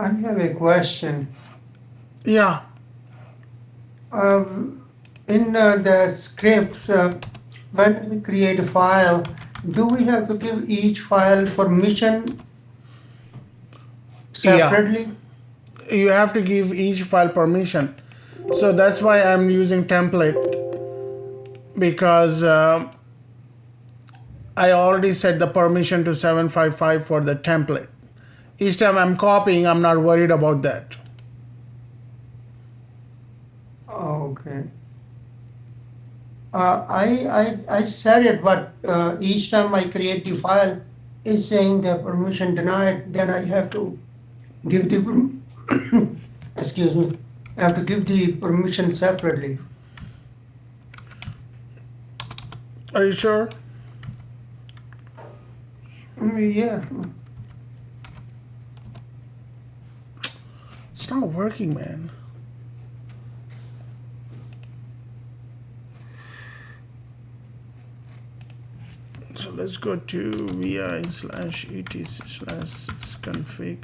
C: I have a question.
A: Yeah,
C: Uh, in the scripts, when we create a file, do we have to give each file permission
A: yeah.
C: separately?
A: You have to give each file permission. So that's why I'm using template, because I already set the permission to 755 for the template. Each time I'm copying, I'm not worried about that.
C: Oh, okay. I said it, but each time I create the file, is saying the permission denied. Then I have to give the excuse me. I have to give the permission separately.
A: Are you sure?
C: Yeah.
A: It's not working, man. So let's go to vi/etc/config.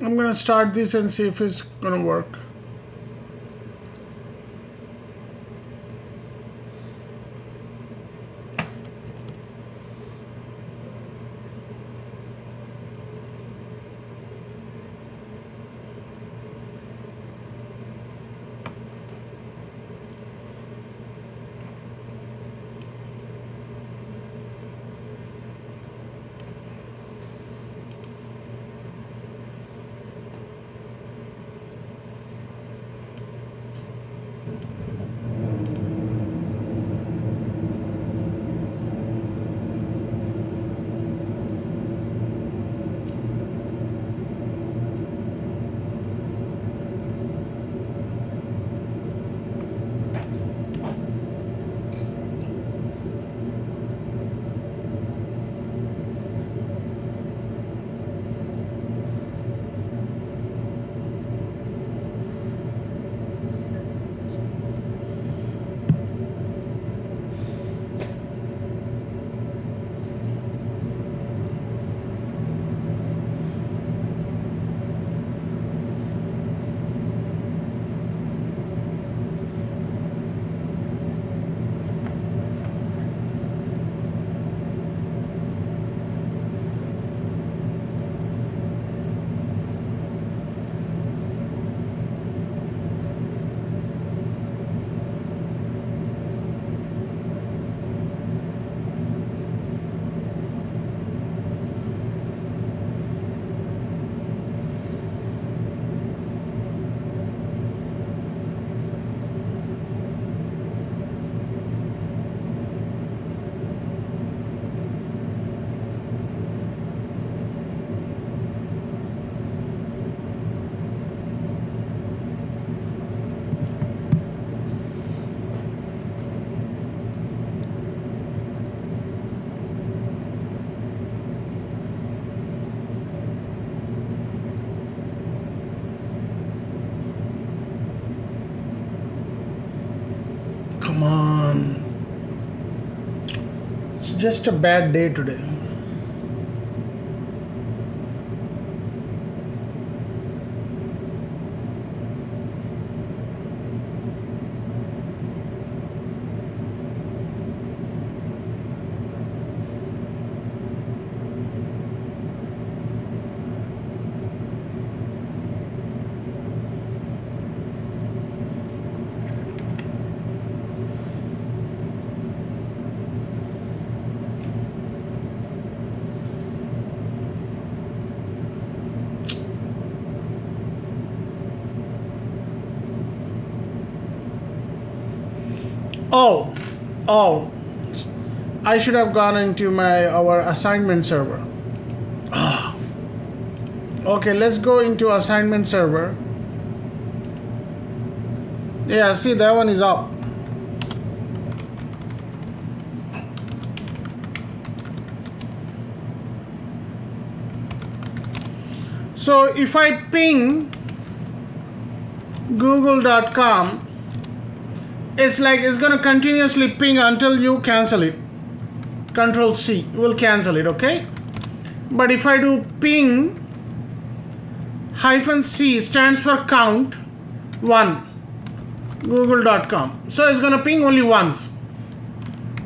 A: I'm gonna start this and see if it's gonna work. Come on. It's just a bad day today. Oh, I should have gone into our assignment server. Okay, let's go into assignment server. Yeah, see, that one is up. So if I ping google.com, it's like it's going to continuously ping until you cancel it. Control C will cancel it, okay? But if I do ping -C stands for count 1 google.com, so it's going to ping only once.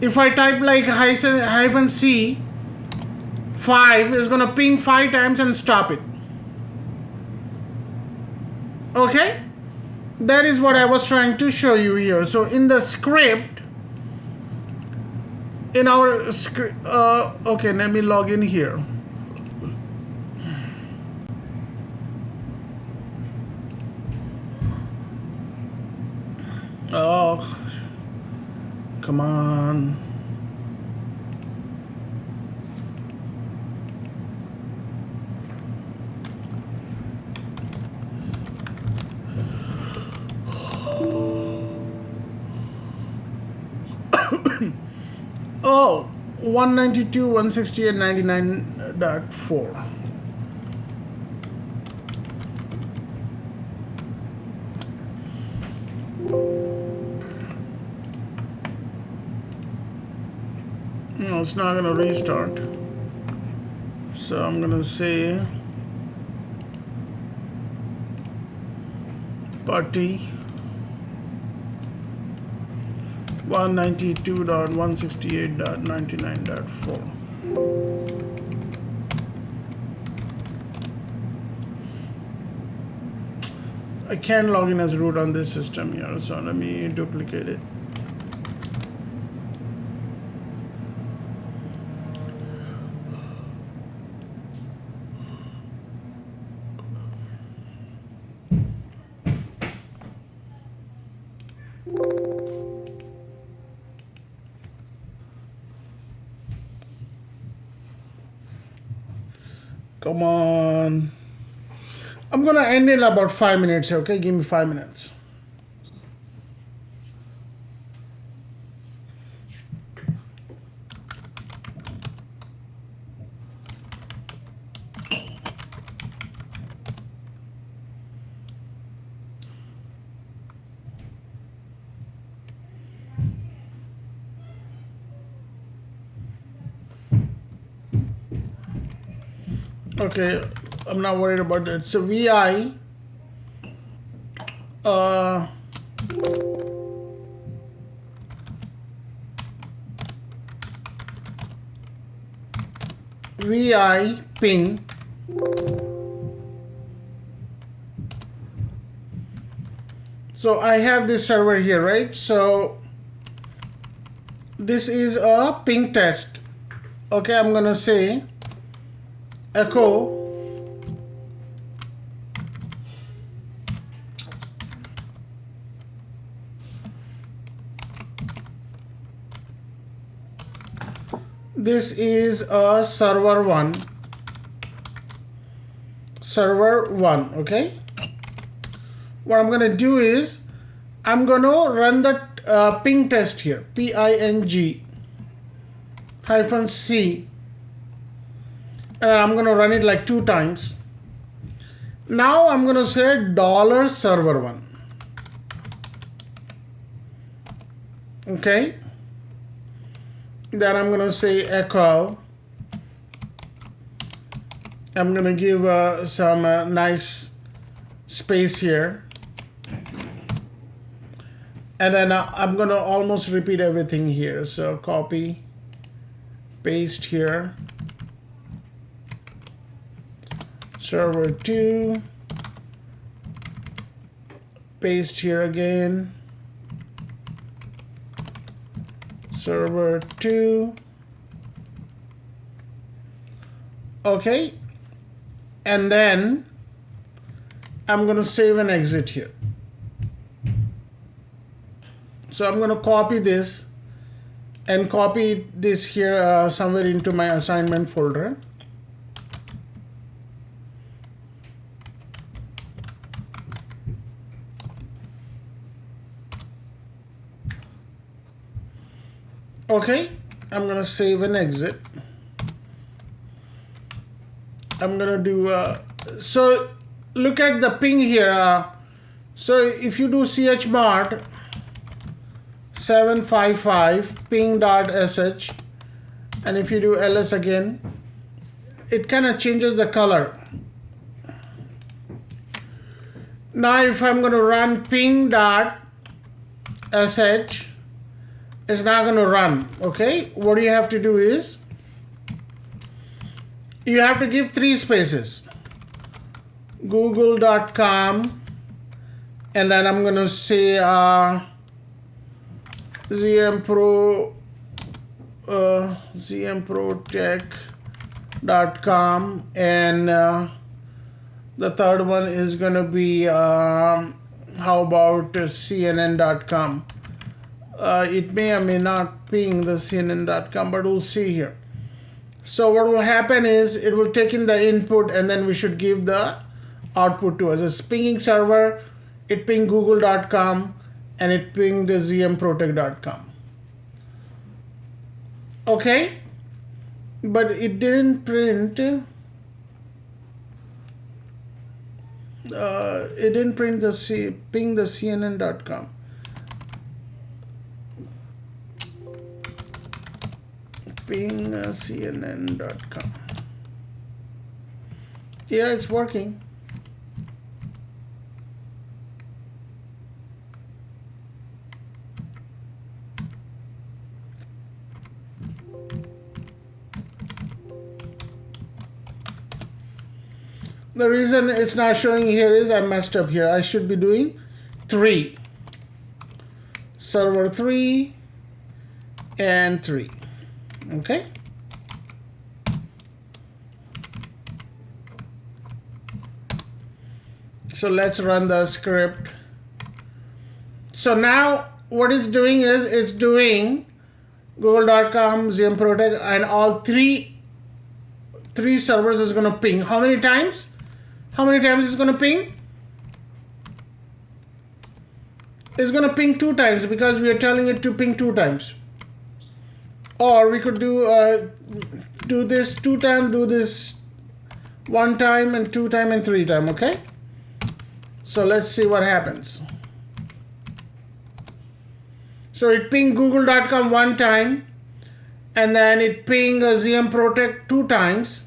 A: If I type like -C 5, it's going to ping 5 times and stop it. Okay, that is what I was trying to show you here. So in the script, in our script, okay, let me log in here. Oh, come on. Oh, 192, 168, 99.4. No, it's not gonna restart. So I'm gonna say party 192.168.99.4. I can't log in as root on this system here, so let me duplicate it. Come on. I'm gonna end in about 5 minutes, okay? Give me 5 minutes. Okay, I'm not worried about that. So VI VI ping so I have this server here, right? So this is a ping test. Okay, I'm gonna say echo this is a server 1, okay? What I'm gonna do is I'm gonna run the ping test here, ping -C, and I'm gonna run it like 2 times. Now I'm gonna say $server1. Okay. Then I'm going to say echo. I'm going to give some nice space here. And then I'm going to almost repeat everything here. So copy, paste here. Server 2. Paste here again. Server 2. Okay. And then I'm going to save and exit here. So I'm going to copy this and copy this here somewhere into my assignment folder. Okay, I'm going to save and exit. I'm going to do, so look at the ping here. So if you do chmod 755 ping.sh, and if you do ls again, it kind of changes the color. Now if I'm going to run ping.sh, it's not going to run. Okay, what you have to do is you have to give 3 spaces. google.com, and then I'm going to say zmprotech.com, and the third one is going to be how about cnn.com. It may or may not ping the cnn.com, but we'll see here. So what will happen is it will take in the input, and then we should give the output to us. It's pinging server, it pinged google.com, and it pinged zmprotech.com. Okay, but it didn't print. It didn't print the ping the cnn.com. Ping cnn.com. Yeah, it's working. The reason it's not showing here is I messed up here. I should be doing 3. Server 3 and 3. Okay. So let's run the script. So now what it's doing is it's doing google.com, zmprotech, and all three servers is going to ping. How many times? How many times is going to ping? It's going to ping 2 times because we are telling it to ping 2 times. Or we could do this 2 times, do this 1 time, and 2 times, and 3 times. Okay. So let's see what happens. So it pinged google.com 1 time, and then it pinged zmprotech 2 times,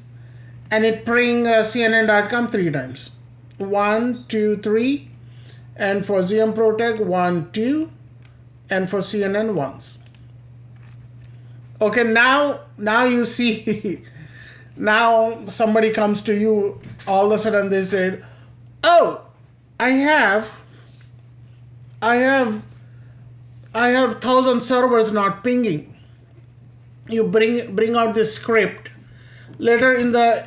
A: and it pinged cnn.com 3 times. 1, 2, 3, and for zmprotech 1, 2, and for CNN once. Okay, now you see, now somebody comes to you, all of a sudden they said, oh, I have 1,000 servers not pinging. You bring out this script. Later in the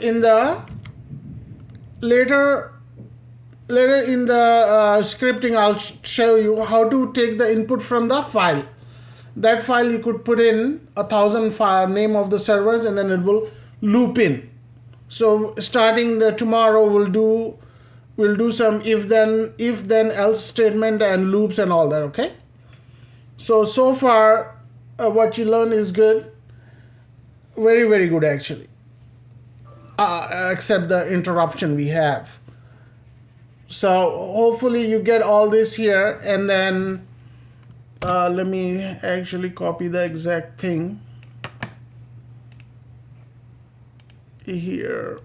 A: scripting, I'll show you how to take the input from the file. That file you could put in 1,000 name of the servers, and then it will loop in. So starting tomorrow we'll do some if then else statement and loops and all that. Okay. So far what you learn is good. Very, very good actually. Except the interruption we have. So hopefully you get all this here, and then Let me actually copy the exact thing here.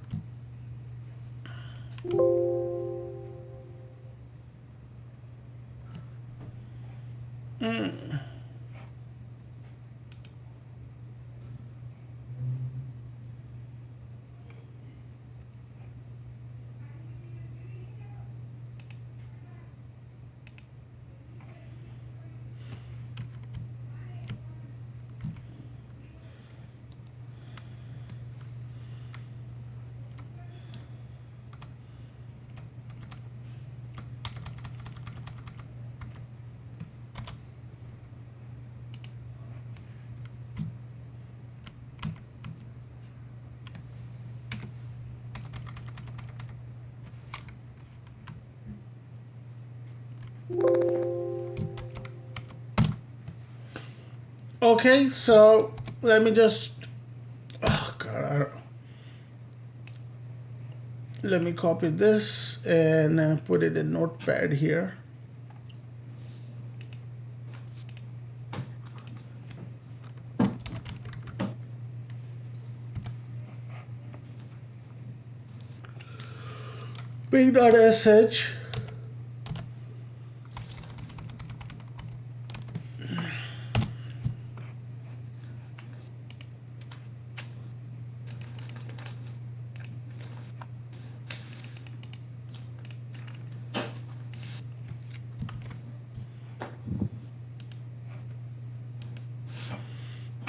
A: Okay, so let me just, oh God, let me copy this and put it in Notepad here. Ping.sh.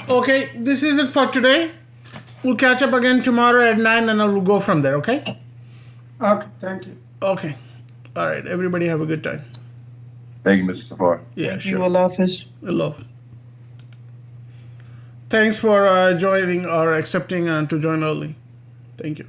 A: Okay, this is it for today. We'll catch up again tomorrow at 9 and we'll go from there, okay?
C: Okay, thank you.
A: Okay. All right, everybody have a good time.
D: Thank you, Mr. Safar.
A: Yeah,
E: Thank you,
A: sure.
E: Allah Hafiz.
A: Hello. Thanks for joining or accepting to join early. Thank you.